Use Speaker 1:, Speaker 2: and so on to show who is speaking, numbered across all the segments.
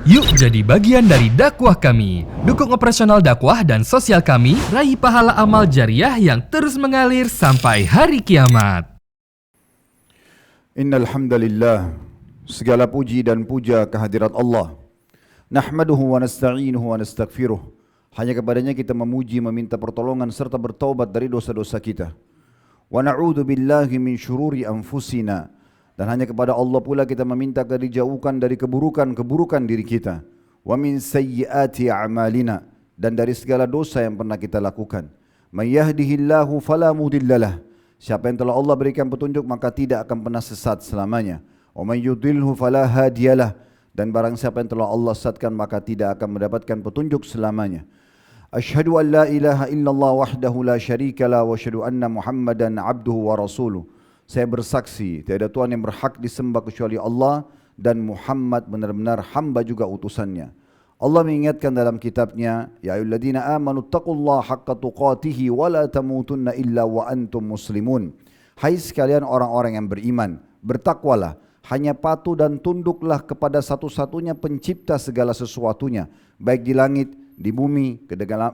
Speaker 1: Yuk jadi bagian dari dakwah kami. Dukung operasional dakwah dan sosial kami, raih pahala amal jariah yang terus mengalir sampai hari kiamat.
Speaker 2: Innal hamdalillah, segala puji dan puja kehadirat Allah. Nahmaduhu wa nasta'inuhu wa nastaghfiruh. Hanya kepadanya kita memuji, meminta pertolongan serta bertaubat dari dosa-dosa kita. Wa na'udzu billahi min syururi anfusina. Dan hanya kepada Allah pula kita meminta dijauhkan dari keburukan-keburukan diri kita. Wa min sayyiati a'malina, dan dari segala dosa yang pernah kita lakukan. May yahdihillahu fala mudhillalah. Siapa yang telah Allah berikan petunjuk maka tidak akan pernah sesat selamanya. Wa may yudhilhu fala hadiyalah. Dan barang siapa yang telah Allah sesatkan maka tidak akan mendapatkan petunjuk selamanya. Asyhadu an la ilaha illallah wahdahu la syarika la wa asyhadu anna Muhammadan abduhu wa rasuluh. Saya bersaksi tiada Tuhan yang berhak disembah kecuali Allah dan Muhammad benar-benar hamba juga utusannya. Allah mengingatkan dalam kitabnya, ya ayyuhalladzina amanu taqullaha haqqa tuqatih wa la tamutunna illa wa antum muslimun. Hai sekalian orang-orang yang beriman, bertakwalah, hanya patuh dan tunduklah kepada satu-satunya pencipta segala sesuatunya, baik di langit, di bumi,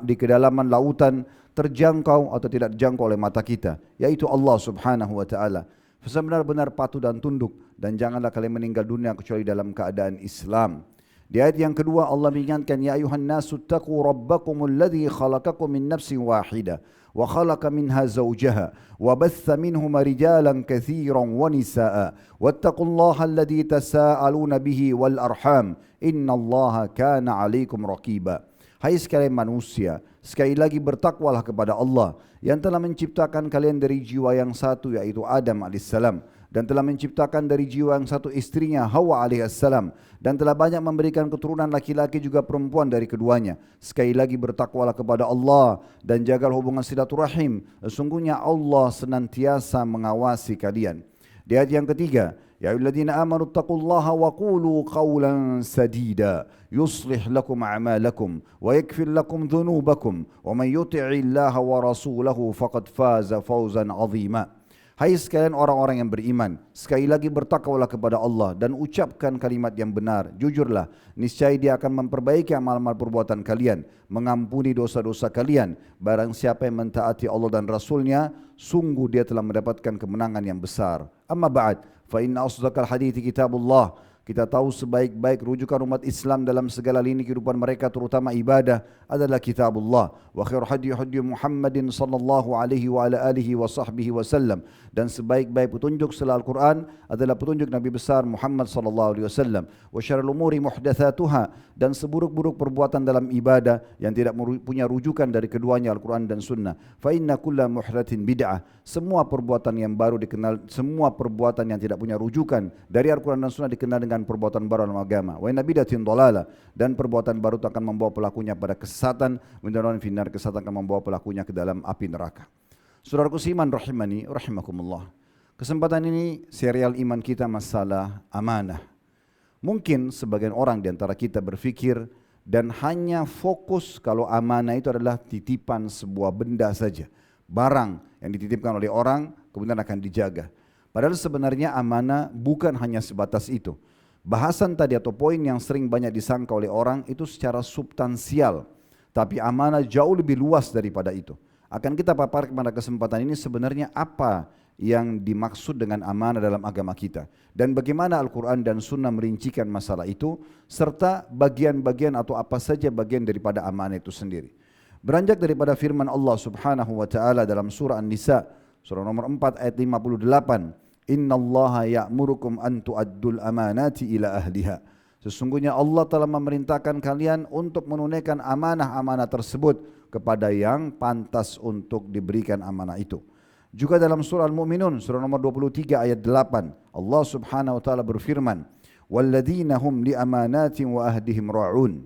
Speaker 2: di kedalaman lautan, terjangkau atau tidak terjangkau oleh mata kita, yaitu Allah subhanahu wa ta'ala. Benar-benar patuh dan tunduk, dan janganlah kalian meninggal dunia kecuali dalam keadaan Islam. Di ayat yang kedua Allah mengingatkan, ya ayuhan nasu taqu rabbakumul ladzi khalaqakum min nafsin wahidah wa khalaqa minha zawjaha wa batha minhuma rijalan katsiran wa nisaa wattaqullaha alladzi tasaaluna bihi wal arham innallaha kana 'alaikum raqiba. Hai sekalian manusia, sekali lagi bertakwalah kepada Allah yang telah menciptakan kalian dari jiwa yang satu, yaitu Adam alaihissalam, dan telah menciptakan dari jiwa yang satu istrinya Hawa alaihissalam, dan telah banyak memberikan keturunan laki-laki juga perempuan dari keduanya. Sekali lagi bertakwalah kepada Allah dan jagalah hubungan silaturahim. Sesungguhnya Allah senantiasa mengawasi kalian. Di ayat yang ketiga, ya ayyuhalladzina amanu taqullaha wa qulu qawlan sadida yuslih lakum a'malakum wa yaghfir lakum dhunubakum wa man yuti'illaha wa rasulahu faqad faza fawzan 'azima. Hai sekalian orang-orang yang beriman, sekali lagi bertakwalah kepada Allah dan ucapkan kalimat yang benar, jujurlah, niscaya Dia akan memperbaiki amal-amal perbuatan kalian, mengampuni dosa-dosa kalian. Barang siapa yang mentaati Allah dan Rasulnya, sungguh dia telah mendapatkan kemenangan yang besar. Amma ba'd, fa inna asdaqal hadithi kitabullah. Kita tahu sebaik-baik rujukan umat Islam dalam segala lini kehidupan mereka, terutama ibadah, adalah kitabullah. Wa khair hadi Muhammadin sallallahu alaihi wa ala alihi wa sahbihi wasallam. Dan sebaik-baik petunjuk setelah Al-Quran adalah petunjuk Nabi besar Muhammad sallallahu alaihi wasallam. Wa syarrul umuri muhdatsatuha, dan seburuk-buruk perbuatan dalam ibadah yang tidak punya rujukan dari keduanya Al-Quran dan Sunnah. Fa inna kulla muhdatsin bid'ah. Semua perbuatan yang baru dikenal, semua perbuatan yang tidak punya rujukan dari Al-Quran dan Sunnah dikenal dengan perbuatan baru dalam agama. Wa inna bid'atin dhalalah, dan perbuatan baru akan membawa pelakunya pada kesesatan, mendarat finnar, kesesatan akan membawa pelakunya ke dalam api neraka. Saudaraku seiman rahimani rahimakumullah. Kesempatan ini serial iman kita masalah amanah. Mungkin sebagian orang di antara kita berfikir dan hanya fokus kalau amanah itu adalah titipan sebuah benda saja, barang yang dititipkan oleh orang kemudian akan dijaga. Padahal sebenarnya amanah bukan hanya sebatas itu. Bahasan tadi atau poin yang sering banyak disangka oleh orang itu secara substansial, tapi amanah jauh lebih luas daripada itu. Akan kita paparkan pada kesempatan ini sebenarnya apa yang dimaksud dengan amanah dalam agama kita, dan bagaimana Al-Quran dan Sunnah merincikan masalah itu, serta bagian-bagian atau apa saja bagian daripada amanah itu sendiri. Beranjak daripada firman Allah subhanahu wa ta'ala dalam surah An-Nisa, surah nomor 4 ayat 58, Innallaha ya'murukum an tu'addul amanati ila ahliha. Sesungguhnya Allah telah memerintahkan kalian untuk menunaikan amanah-amanah tersebut kepada yang pantas untuk diberikan amanah itu. Juga dalam surah Al-Mu'minun, surah nomor 23 ayat 8, Allah subhanahu wa ta'ala berfirman, Walladzina hum li amanatin wa ahdihim ra'un.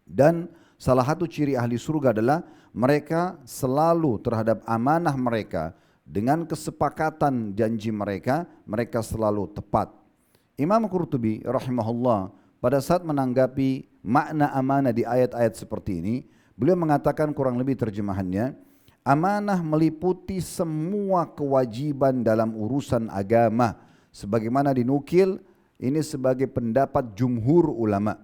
Speaker 2: Dan salah satu ciri ahli surga adalah mereka selalu terhadap amanah mereka, dengan kesepakatan janji mereka, mereka selalu tepat. Imam Qurtubi rahimahullah pada saat menanggapi makna amanah di ayat-ayat seperti ini, beliau mengatakan kurang lebih terjemahannya, amanah meliputi semua kewajiban dalam urusan agama, sebagaimana dinukil ini sebagai pendapat jumhur ulama.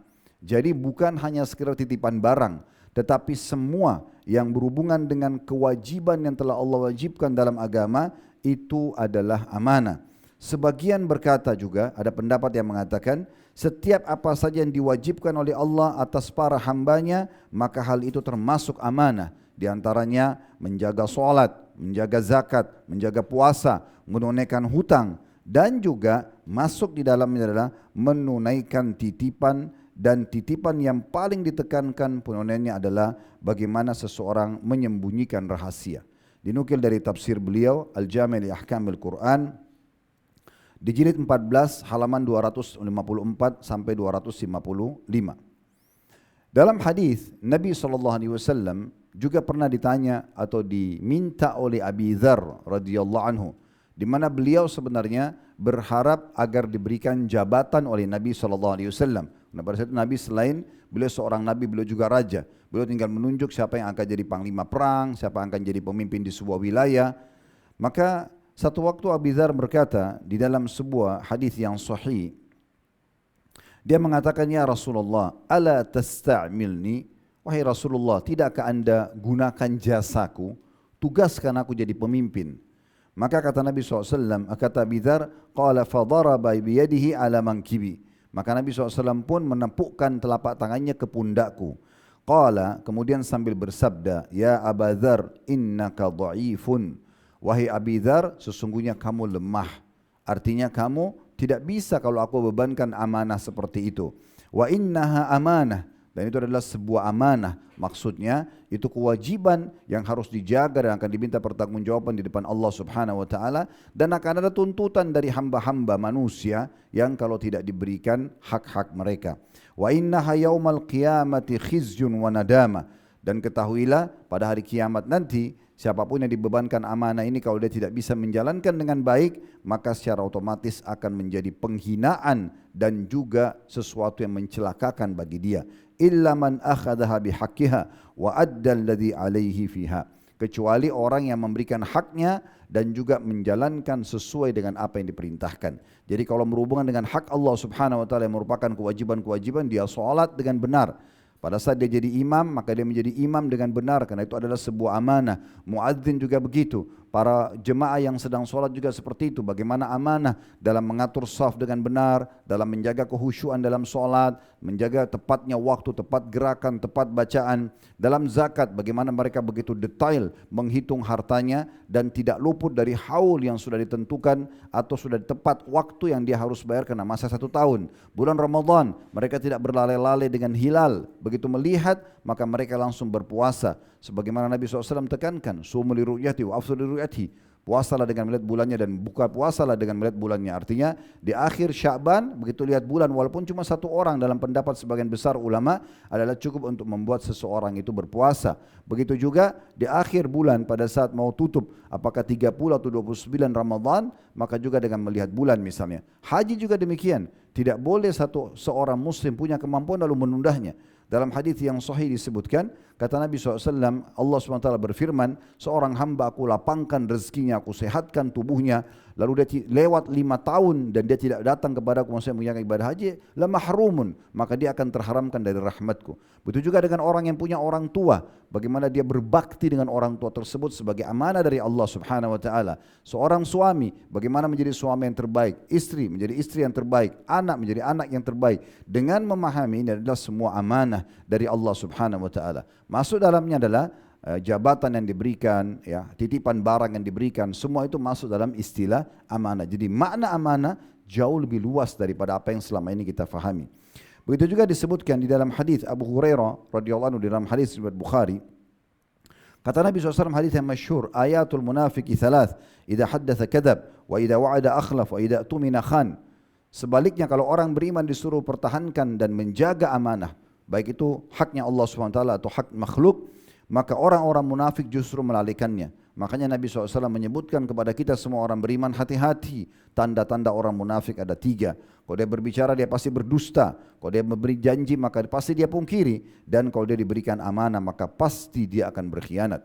Speaker 2: Jadi bukan hanya sekedar titipan barang, tetapi semua yang berhubungan dengan kewajiban yang telah Allah wajibkan dalam agama itu adalah amanah. Sebagian berkata juga, ada pendapat yang mengatakan, setiap apa saja yang diwajibkan oleh Allah atas para hambanya, maka hal itu termasuk amanah. Di antaranya menjaga solat, menjaga zakat, menjaga puasa, menunaikan hutang, dan juga masuk di dalamnya adalah menunaikan titipan, dan titipan yang paling ditekankan penunaiannya adalah bagaimana seseorang menyembunyikan rahasia. Dinukil dari tafsir beliau Al-Jami' li Ahkamil Quran di jilid 14 halaman 254 sampai 255. Dalam hadis Nabi SAW juga pernah ditanya atau diminta oleh Abi Dzar radhiyallahu anhu, di mana beliau sebenarnya berharap agar diberikan jabatan oleh Nabi SAW. Nah, pada saat itu Nabi selain beliau seorang Nabi, beliau juga raja. Beliau tinggal menunjuk siapa yang akan jadi panglima perang, siapa yang akan jadi pemimpin di sebuah wilayah. Maka satu waktu Abi Dzar berkata di dalam sebuah hadis yang sahih, dia mengatakan, ya Rasulullah, ala tasta'milni, wahai Rasulullah, tidakkah anda gunakan jasaku, tugaskan aku jadi pemimpin. Maka kata Nabi SAW, kata Abi Dzar, qala fadaraba biyadihi ala mankibi. Maka Nabi SAW pun menepukkan telapak tangannya ke pundakku. Qala, kemudian sambil bersabda, ya Aba Dzar, innaka dha'ifun. Wahai Abi Dzar, sesungguhnya kamu lemah. Artinya kamu tidak bisa kalau aku bebankan amanah seperti itu. Wa innaha amanah. Dan itu adalah sebuah amanah. Maksudnya itu kewajiban yang harus dijaga dan akan diminta pertanggungjawaban di depan Allah Subhanahu wa taala, dan akan ada tuntutan dari hamba-hamba manusia yang kalau tidak diberikan hak-hak mereka. Wa innaha yaumal qiyamati khizyun wa nadama. Dan ketahuilah pada hari kiamat nanti siapapun yang dibebankan amanah ini kalau dia tidak bisa menjalankan dengan baik, maka secara otomatis akan menjadi penghinaan dan juga sesuatu yang mencelakakan bagi dia. Illa man akhadhaha bihaqqiha wa adda alladhi alaihi fiha. Kecuali orang yang memberikan haknya dan juga menjalankan sesuai dengan apa yang diperintahkan. Jadi kalau berhubungan dengan hak Allah Subhanahu wa taala yang merupakan kewajiban-kewajiban, dia salat dengan benar. Pada saat dia jadi imam, maka dia menjadi imam dengan benar, karena itu adalah sebuah amanah. Muadzin juga begitu. Para jemaah yang sedang sholat juga seperti itu. Bagaimana amanah dalam mengatur shaf dengan benar, dalam menjaga kehusyuan dalam sholat, menjaga tepatnya waktu, tepat gerakan, tepat bacaan. Dalam zakat, bagaimana mereka begitu detail menghitung hartanya dan tidak luput dari haul yang sudah ditentukan atau sudah tepat waktu yang dia harus bayar karena masa 1 tahun. Bulan Ramadan, mereka tidak berlale-lale dengan hilal. Begitu melihat, maka mereka langsung berpuasa. Sebagaimana Nabi SAW tekankan, sumu li ru'yati wa afdhu li ru'yati. Puasalah dengan melihat bulannya dan buka puasalah dengan melihat bulannya. Artinya di akhir Sya'ban begitu lihat bulan, walaupun cuma 1 orang, dalam pendapat sebagian besar ulama adalah cukup untuk membuat seseorang itu berpuasa. Begitu juga di akhir bulan pada saat mau tutup, apakah 30 atau 29 Ramadan, maka juga dengan melihat bulan misalnya. Haji juga demikian. Tidak boleh seorang muslim punya kemampuan lalu menundanya. Dalam hadis yang sahih disebutkan, kata Nabi SAW, Allah SWT berfirman, seorang hamba aku lapangkan rezekinya, aku sehatkan tubuhnya, lalu dia lewat 5 tahun dan dia tidak datang kepada aku, maksudnya menjalankan ibadah haji, la mahrumun, maka dia akan terharamkan dari rahmatku. Begitu juga dengan orang yang punya orang tua, bagaimana dia berbakti dengan orang tua tersebut sebagai amanah dari Allah Subhanahu wa taala. Seorang suami, bagaimana menjadi suami yang terbaik, istri menjadi istri yang terbaik, anak menjadi anak yang terbaik, dengan memahami ini adalah semua amanah dari Allah Subhanahu wa taala. Masuk dalamnya adalah jabatan yang diberikan, ya, titipan barang yang diberikan, semua itu masuk dalam istilah amanah. Jadi makna amanah jauh lebih luas daripada apa yang selama ini kita fahami. Begitu juga disebutkan di dalam hadis Abu Hurairah radhiyallahu anhu, di dalam hadis riwayat Bukhari. Kata Nabi SAW, hadis yang masyhur, ayatul munafiqi thalath, idza haddatsa kadzab, wa idza wa'ada akhlaf, wa idza tumina khan. Sebaliknya kalau orang beriman disuruh pertahankan dan menjaga amanah, baik itu haknya Allah SWT atau hak makhluk, maka orang-orang munafik justru melalaikannya. Makanya Nabi SAW menyebutkan kepada kita semua orang beriman, hati-hati, tanda-tanda orang munafik ada 3. Kalau dia berbicara dia pasti berdusta, kalau dia memberi janji maka pasti dia pungkiri, dan kalau dia diberikan amanah maka pasti dia akan berkhianat.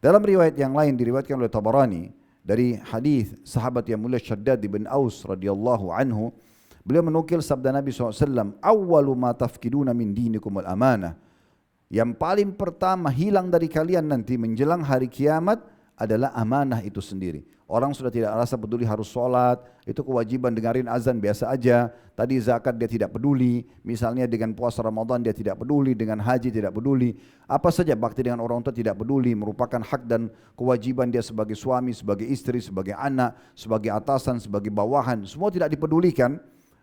Speaker 2: Dalam riwayat yang lain diriwayatkan oleh Tabarani dari hadis sahabat yang mulia Shaddad bin Aus radhiyallahu anhu, Beliau menukil sabda Nabi SAW, "Awwalu ma tafkiduna min dinikumul amanah." Yang paling pertama hilang dari kalian nanti menjelang hari kiamat adalah amanah itu sendiri. Orang sudah tidak rasa peduli harus sholat, itu kewajiban dengarin azan biasa aja. Tadi zakat dia tidak peduli, misalnya dengan puasa Ramadan dia tidak peduli, dengan haji tidak peduli. Apa saja bakti dengan orang tua tidak peduli, merupakan hak dan kewajiban dia sebagai suami, sebagai istri, sebagai anak, sebagai atasan, sebagai bawahan. Semua tidak dipedulikan.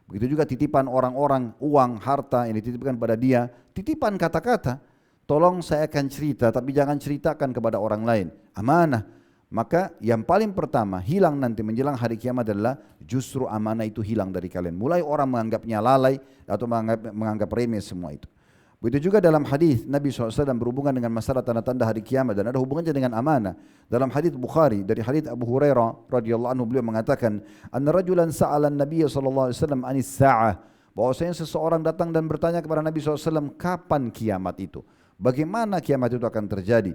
Speaker 2: Begitu juga titipan orang-orang, uang, harta yang dititipkan pada dia, titipan kata-kata. Tolong saya akan cerita, tapi jangan ceritakan kepada orang lain. Amanah. Maka yang paling pertama hilang nanti menjelang hari kiamat adalah justru amanah itu hilang dari kalian. Mulai orang menganggapnya lalai atau menganggap remeh semua itu. Begitu juga dalam hadis Nabi SAW berhubungan dengan masalah tanda-tanda hari kiamat dan ada hubungannya dengan amanah. Dalam hadis Bukhari dari hadis Abu Hurairah radhiyallahu anhu beliau mengatakan, "Anna rajulan sa'ala an-nabiy sallallahu alaihi wasallam anis sa'ah." Bahwasanya seseorang datang dan bertanya kepada Nabi SAW, kapan kiamat itu? Bagaimana kiamat itu akan terjadi?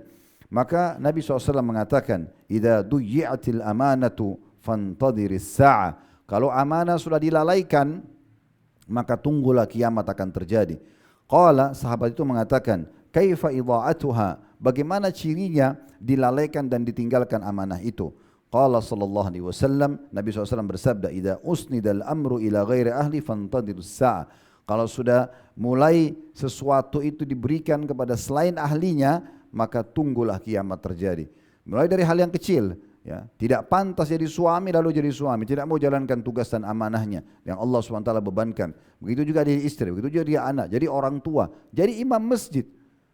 Speaker 2: Maka Nabi SAW mengatakan, "Idza duyyi'atil amanatu fantadhiris sa'ah." Kalau amanah sudah dilalaikan, maka tunggulah kiamat akan terjadi. Qala, sahabat itu mengatakan, "Kaifa idha'atuha?" Bagaimana cirinya dilalaikan dan ditinggalkan amanah itu? Qala sallallahu alaihi wasallam, Nabi SAW bersabda, "Idza usnidal amru ila ghairi ahli fantadhirus sa'ah." Kalau sudah mulai sesuatu itu diberikan kepada selain ahlinya, maka tunggulah kiamat terjadi. Mulai dari hal yang kecil, ya, tidak pantas jadi suami lalu jadi suami, tidak mau jalankan tugas dan amanahnya yang Allah SWT bebankan. Begitu juga dia istri, begitu juga dia anak, jadi orang tua, jadi imam masjid.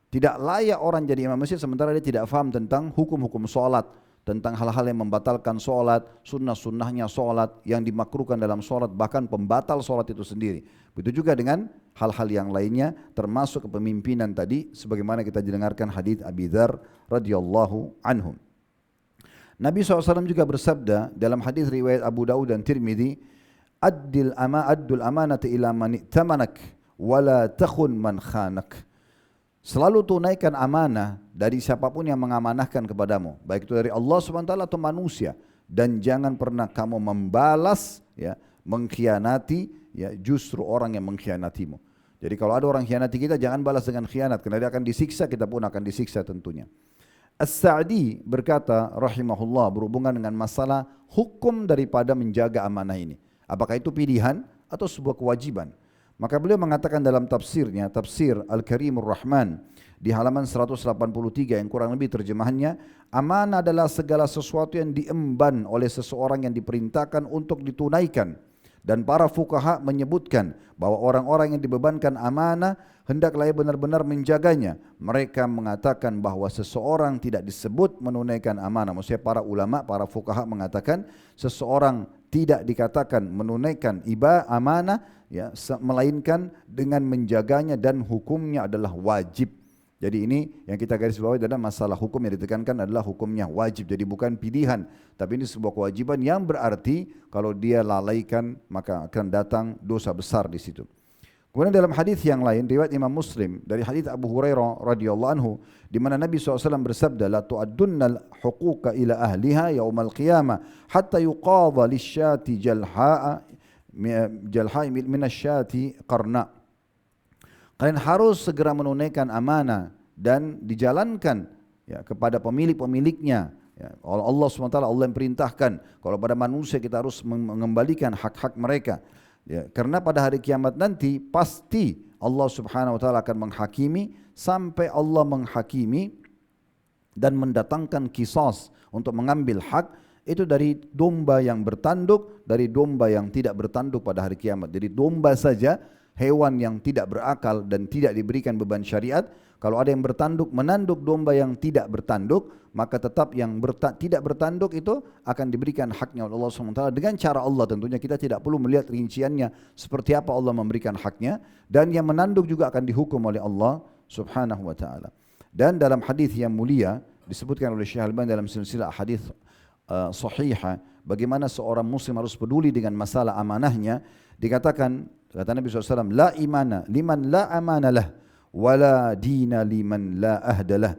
Speaker 2: Tidak layak orang jadi imam masjid sementara dia tidak faham tentang hukum-hukum sholat, tentang hal-hal yang membatalkan sholat, sunnah-sunnahnya sholat, yang dimakruhkan dalam sholat, bahkan pembatal sholat itu sendiri. Begitu juga dengan hal-hal yang lainnya, termasuk kepemimpinan tadi, sebagaimana kita dengarkan hadits Abi Dzar radhiyallahu anhum. Nabi SAW juga bersabda dalam hadis riwayat Abu Daud dan Tirmidzi, addul amanata ila man i'tamanak wala takhun man khanak." Selalu tunaikan amanah dari siapapun yang mengamanahkan kepadamu, baik itu dari Allah SWT atau manusia, dan jangan pernah kamu membalas, ya, mengkhianati, ya, justru orang yang mengkhianatimu. Jadi kalau ada orang khianati kita, jangan balas dengan khianat, karena dia akan disiksa, kita pun akan disiksa tentunya. As-Sa'di berkata rahimahullah berhubungan dengan masalah hukum daripada menjaga amanah ini. Apakah itu pilihan atau sebuah kewajiban? Maka beliau mengatakan dalam tafsirnya, tafsir Al-Karimur Rahman di halaman 183 yang kurang lebih terjemahannya, amanah adalah segala sesuatu yang diemban oleh seseorang yang diperintahkan untuk ditunaikan. Dan para fuqaha menyebutkan bahwa orang-orang yang dibebankan amanah hendaklah benar-benar menjaganya. Mereka mengatakan bahwa seseorang tidak disebut menunaikan amanah. Maksudnya para ulama, para fuqaha mengatakan seseorang tidak dikatakan menunaikan amanah, ya, melainkan dengan menjaganya dan hukumnya adalah wajib. Jadi ini yang kita garis bawahi adalah masalah hukum yang ditekankan adalah hukumnya wajib. Jadi bukan pilihan, tapi ini sebuah kewajiban yang berarti kalau dia lalaikan maka akan datang dosa besar di situ. Kemudian dalam hadis yang lain riwayat Imam Muslim dari hadis Abu Hurairah radhiyallahu anhu di mana Nabi SAW bersabda, "La tu'addunnal huquqa ila ahliha yaumal qiyamah hatta yuqadha lisyati jalha'a minasyati qarna." Kalian harus segera menunaikan amanah dan dijalankan, ya, kepada pemilik-pemiliknya. Ya, Allah SWT Allah yang perintahkan. Kalau pada manusia kita harus mengembalikan hak-hak mereka. Ya, karena pada hari kiamat nanti pasti Allah Subhanahu Wa Taala akan menghakimi sampai Allah menghakimi dan mendatangkan qisas untuk mengambil hak itu dari domba yang bertanduk, dari domba yang tidak bertanduk pada hari kiamat. Jadi domba saja, hewan yang tidak berakal dan tidak diberikan beban syariat, kalau ada yang bertanduk menanduk domba yang tidak bertanduk, maka tetap yang tidak bertanduk itu akan diberikan haknya oleh Allah SWT dengan cara Allah. Tentunya kita tidak perlu melihat rinciannya seperti apa Allah memberikan haknya, dan yang menanduk juga akan dihukum oleh Allah Subhanahu wa taala. Dan dalam hadis yang mulia disebutkan oleh Syekh Al-Albani dalam silsilah hadis sahihah, bagaimana seorang muslim harus peduli dengan masalah amanahnya. Dikatakan, kata Nabi SAW, "La imana liman la amanalah, wala dina liman la ahdalah."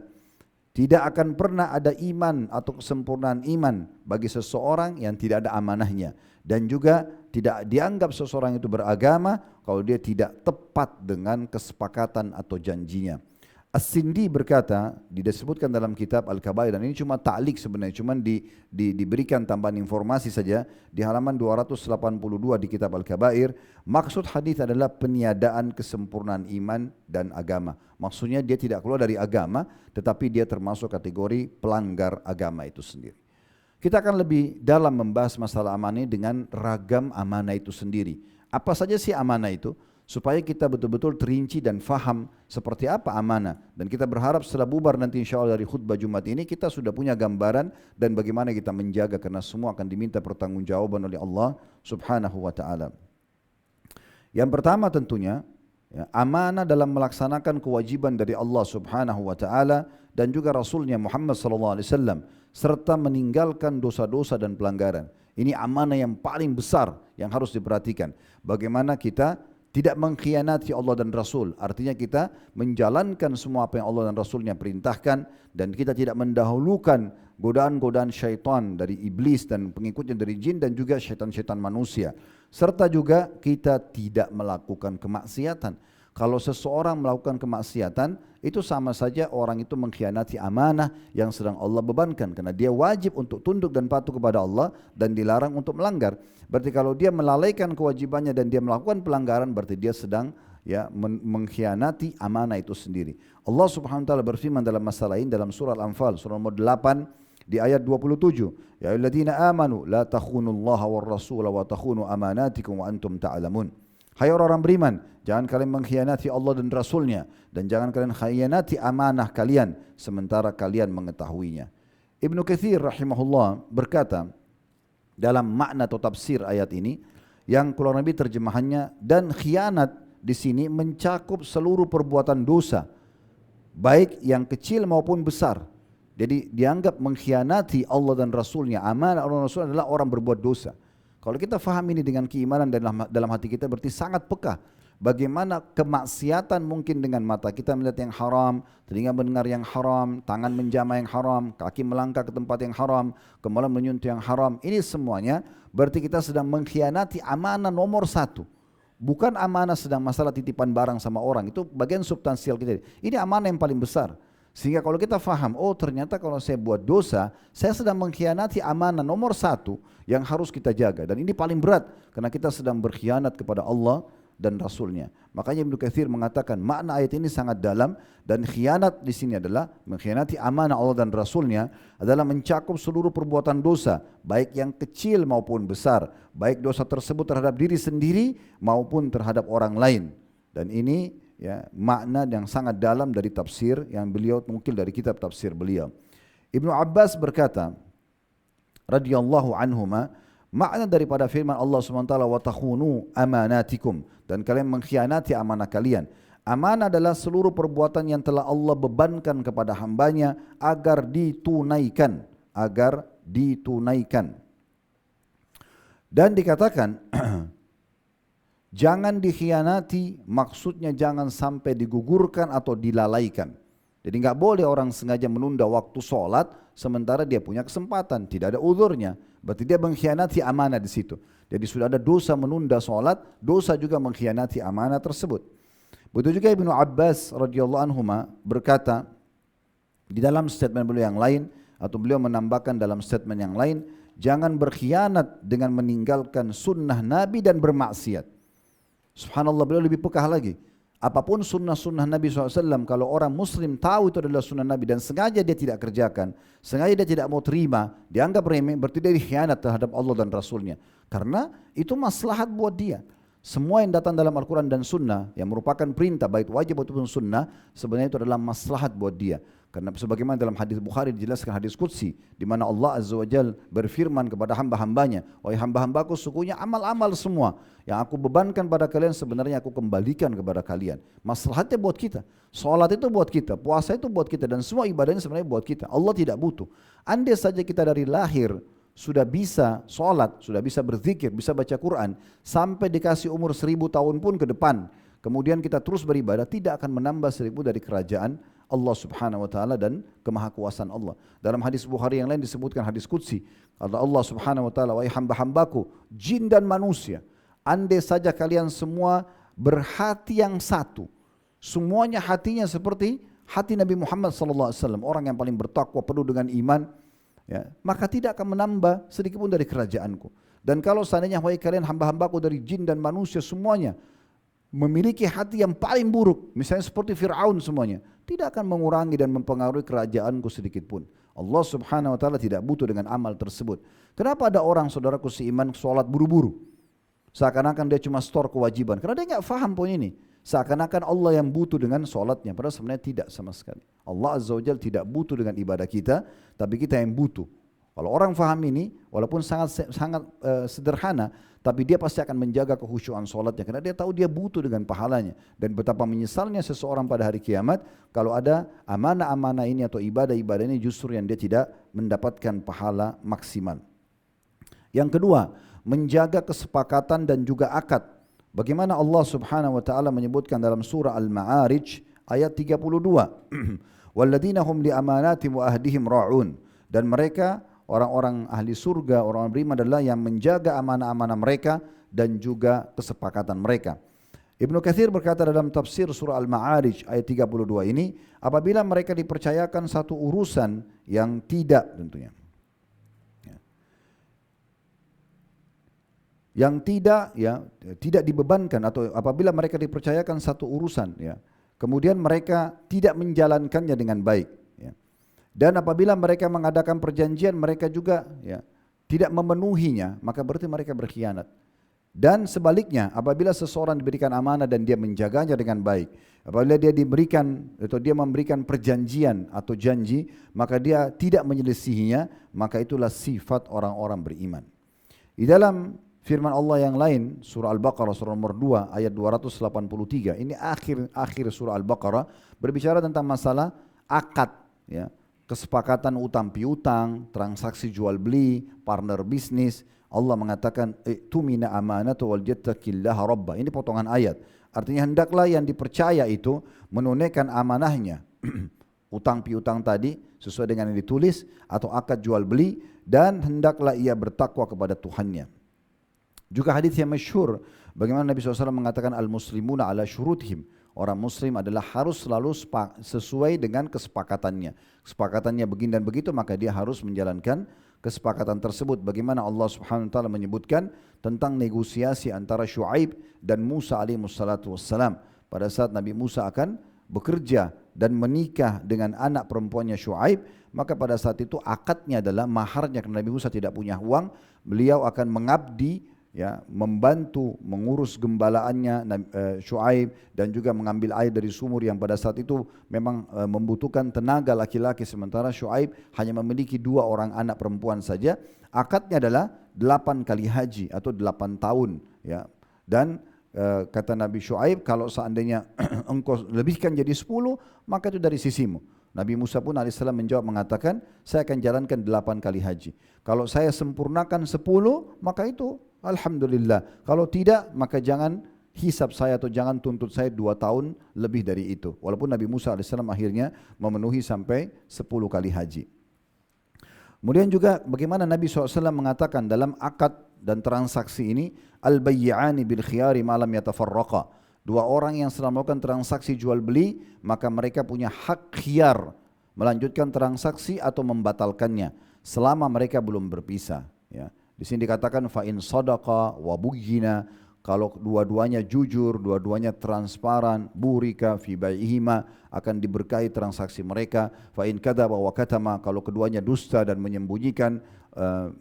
Speaker 2: Tidak akan pernah ada iman atau kesempurnaan iman bagi seseorang yang tidak ada amanahnya. Dan juga tidak dianggap seseorang itu beragama kalau dia tidak tepat dengan kesepakatan atau janjinya. As-Sindi berkata, disebutkan dalam kitab Al-Kabair, dan ini cuma ta'liq sebenarnya, cuma diberikan tambahan informasi saja di halaman 282 di kitab Al-Kabair. Maksud hadis adalah peniadaan kesempurnaan iman dan agama. Maksudnya dia tidak keluar dari agama, tetapi dia termasuk kategori pelanggar agama itu sendiri. Kita akan lebih dalam membahas masalah amanah dengan ragam amanah itu sendiri. Apa saja sih amanah itu? Supaya kita betul-betul terinci dan faham seperti apa amanah. Dan kita berharap setelah bubar nanti insya Allah dari khutbah Jumat ini kita sudah punya gambaran dan bagaimana kita menjaga, karena semua akan diminta pertanggungjawaban oleh Allah Subhanahu wa ta'ala. Yang pertama tentunya ya, amanah dalam melaksanakan kewajiban dari Allah Subhanahu wa ta'ala dan juga Rasulnya Muhammad sallallahu alaihi wasallam, serta meninggalkan dosa-dosa dan pelanggaran. Ini amanah yang paling besar yang harus diperhatikan. Bagaimana kita tidak mengkhianati Allah dan Rasul, artinya kita menjalankan semua apa yang Allah dan Rasulnya perintahkan, dan kita tidak mendahulukan godaan-godaan syaitan dari iblis dan pengikutnya dari jin dan juga syaitan-syaitan manusia. Serta juga kita tidak melakukan kemaksiatan. Kalau seseorang melakukan kemaksiatan, itu sama saja orang itu mengkhianati amanah yang sedang Allah bebankan, karena dia wajib untuk tunduk dan patuh kepada Allah dan dilarang untuk melanggar. Berarti kalau dia melalaikan kewajibannya dan dia melakukan pelanggaran, berarti dia sedang mengkhianati amanah itu sendiri. Allah Subhanahu wa taala berfirman dalam masalah ini dalam surah Al-Anfal surah nomor 8 di ayat 27, ya ayyuhalladzina amanu la takhunullaha war rasula wa takhunu amanatikum wa antum ta'lamun. Hai orang-orang beriman, jangan kalian mengkhianati Allah dan Rasulnya, dan jangan kalian khianati amanah kalian sementara kalian mengetahuinya. Ibnu Katsir rahimahullah berkata dalam makna atau tafsir ayat ini, yang kurang lebih terjemahannya, dan khianat di sini mencakup seluruh perbuatan dosa, baik yang kecil maupun besar. Jadi dianggap mengkhianati Allah dan Rasulnya, amanah Allah dan Rasul adalah orang berbuat dosa. Kalau kita faham ini dengan keimanan dalam hati kita, berarti sangat peka bagaimana kemaksiatan mungkin dengan mata kita melihat yang haram, telinga mendengar yang haram, tangan menjamah yang haram, kaki melangkah ke tempat yang haram, kepala menyentuh yang haram. Ini semuanya berarti kita sedang mengkhianati amanah nomor satu. Bukan amanah sedang masalah titipan barang sama orang, itu bagian substansial kita. Ini amanah yang paling besar. Sehingga kalau kita faham, oh ternyata kalau saya buat dosa, saya sedang mengkhianati amanah nomor satu yang harus kita jaga. Dan ini paling berat, karena kita sedang berkhianat kepada Allah dan Rasulnya. Makanya Ibnu Katsir mengatakan makna ayat ini sangat dalam, dan khianat di sini adalah mengkhianati amanah Allah dan Rasulnya adalah mencakup seluruh perbuatan dosa, baik yang kecil maupun besar, baik dosa tersebut terhadap diri sendiri maupun terhadap orang lain. Dan ini ya makna yang sangat dalam dari tafsir yang beliau mungkin dari kitab tafsir beliau. Ibnu Abbas berkata radhiyallahu anhuma, makna daripada firman Allah SWT, wa takhunu amanatikum, dan kalian mengkhianati amanah kalian. Amanah adalah seluruh perbuatan yang telah Allah bebankan kepada hambanya agar ditunaikan, Dan dikatakan jangan dikhianati, maksudnya jangan sampai digugurkan atau dilalaikan. Jadi nggak boleh orang sengaja menunda waktu sholat sementara dia punya kesempatan, tidak ada uzurnya. Berarti dia mengkhianati amanah di situ. Jadi sudah ada dosa menunda sholat, dosa juga mengkhianati amanah tersebut. Begitu juga Ibnu Abbas radhiyallahu anhuma berkata di dalam statement beliau yang lain, atau beliau menambahkan dalam statement yang lain, jangan berkhianat dengan meninggalkan sunnah Nabi dan bermaksiat. Subhanallah, beliau lebih peka lagi. Apapun sunnah-sunnah Nabi SAW, kalau orang muslim tahu itu adalah sunnah Nabi dan sengaja dia tidak kerjakan, sengaja dia tidak mau terima, dianggap remeh, berarti dia khianat terhadap Allah dan Rasulnya. Karena itu maslahat buat dia. Semua yang datang dalam Al-Quran dan Sunnah yang merupakan perintah, baik wajib ataupun sunnah, sebenarnya itu adalah maslahat buat dia. Karena sebagaimana dalam hadis Bukhari dijelaskan, hadis Qudsi, di mana Allah Azza wa Jal berfirman kepada hamba-hambanya, wahai hamba-hambaku, sesungguhnya amal-amal semua yang aku bebankan pada kalian sebenarnya aku kembalikan kepada kalian. Maslahatnya buat kita. Salat itu buat kita, puasa itu buat kita, dan semua ibadahnya sebenarnya buat kita. Allah tidak butuh. Andai saja kita dari lahir sudah bisa sholat, sudah bisa berzikir, bisa baca Quran, sampai dikasih umur 1000 tahun pun ke depan, kemudian kita terus beribadah, tidak akan menambah 1000 dari kerajaan Allah Subhanahu wa taala dan kemahakuasaan Allah. Dalam hadis Bukhari yang lain disebutkan hadis qudsi, kata Allah Subhanahu wa taala, wahai hamba-hambaku, jin dan manusia, andai saja kalian semua berhati yang satu, semuanya hatinya seperti hati Nabi Muhammad sallallahu alaihi wasallam, orang yang paling bertakwa, penuh dengan iman, ya, maka tidak akan menambah sedikit pun dari kerajaanku. Dan kalau seandainya wahai kalian hamba-hambaku dari jin dan manusia semuanya memiliki hati yang paling buruk, misalnya seperti Fir'aun semuanya, tidak akan mengurangi dan mempengaruhi kerajaanku sedikit pun. Allah Subhanahu wa taala tidak butuh dengan amal tersebut. Kenapa ada orang, saudaraku seiman, sholat buru-buru? Seakan-akan dia cuma store kewajiban, karena dia nggak faham poin ini. Seakan-akan Allah yang butuh dengan sholatnya, padahal sebenarnya tidak sama sekali. Allah Azza wa Jalla tidak butuh dengan ibadah kita, tapi kita yang butuh. Kalau orang faham ini, walaupun sangat sederhana, tapi dia pasti akan menjaga kekhusyuan sholatnya, karena dia tahu dia butuh dengan pahalanya. Dan betapa menyesalnya seseorang pada hari kiamat kalau ada amanah-amanah ini atau ibadah-ibadah ini justru yang dia tidak mendapatkan pahala maksimal. Yang kedua, menjaga kesepakatan dan juga akad. Bagaimana Allah Subhanahu wa taala menyebutkan dalam surah Al-Ma'arij ayat 32. Walladzina hum li amanatihim wa ahdihim ra'un. Dan mereka orang-orang ahli surga, orang-orang beriman adalah yang menjaga amanah-amanah mereka dan juga kesepakatan mereka. Ibnu Katsir berkata dalam tafsir surah Al-Ma'arij ayat 32 ini, apabila mereka dipercayakan satu urusan yang tidak tentunya, yang tidak dibebankan, atau apabila mereka dipercayakan satu urusan, ya, kemudian mereka tidak menjalankannya dengan baik, ya. Dan apabila mereka mengadakan perjanjian, mereka juga, ya, tidak memenuhinya, maka berarti mereka berkhianat. Dan sebaliknya, apabila seseorang diberikan amanah dan dia menjaganya dengan baik, apabila dia diberikan atau dia memberikan perjanjian atau janji, maka dia tidak menyelisihinya, maka itulah sifat orang-orang beriman. Di dalam firman Allah yang lain, surah Al-Baqarah surah nomor 2 ayat 283, ini akhir surah Al-Baqarah, berbicara tentang masalah akad, ya, kesepakatan utang piutang, transaksi jual beli, partner bisnis. Allah mengatakan tumina amanatu wal yattaqillaha rabba. Ini potongan ayat. Artinya hendaklah yang dipercaya itu menunaikan amanahnya. Utang piutang tadi sesuai dengan yang ditulis atau akad jual beli, dan hendaklah ia bertakwa kepada Tuhannya. Juga hadis yang masyhur bagaimana Nabi SAW mengatakan al-muslimuna ala syurutihim. Orang muslim adalah harus selalu sesuai dengan kesepakatannya. Kesepakatannya begini dan begitu, maka dia harus menjalankan kesepakatan tersebut. Bagaimana Allah Subhanahu wa taala menyebutkan tentang negosiasi antara Syuaib dan Musa alaihi wassalatu wassalam. Pada saat Nabi Musa akan bekerja dan menikah dengan anak perempuannya Syuaib, maka pada saat itu akadnya adalah maharnya, karena Nabi Musa tidak punya uang, beliau akan mengabdi, ya, membantu mengurus gembalaannya Syuaib, dan juga mengambil air dari sumur yang pada saat itu memang membutuhkan tenaga laki-laki, sementara Syuaib hanya memiliki 2 orang anak perempuan saja. Akadnya adalah 8 kali haji atau 8 tahun, ya. Dan kata Nabi Syuaib, kalau seandainya engkau lebihkan jadi 10, maka itu dari sisimu. Nabi Musa pun alaihissalam menjawab mengatakan, saya akan jalankan 8 kali haji. Kalau saya sempurnakan 10, maka itu alhamdulillah. Kalau tidak, maka jangan hisab saya atau jangan tuntut saya 2 tahun lebih dari itu. Walaupun Nabi Musa alaihissalam akhirnya memenuhi sampai 10 kali haji. Kemudian juga bagaimana Nabi SAW mengatakan dalam akad dan transaksi ini, al-bayyi'ani bil khiyari ma lam yatafarraqa. 2 orang yang sedang melakukan transaksi jual beli, maka mereka punya hak khiyar melanjutkan transaksi atau membatalkannya selama mereka belum berpisah, ya. Di sini dikatakan fa in sadaqa wa buyyina, kalau dua-duanya jujur, dua-duanya transparan, burika fi bai'ihima, akan diberkahi transaksi mereka. Fa in kadzaba wa katama, kalau keduanya dusta dan menyembunyikan,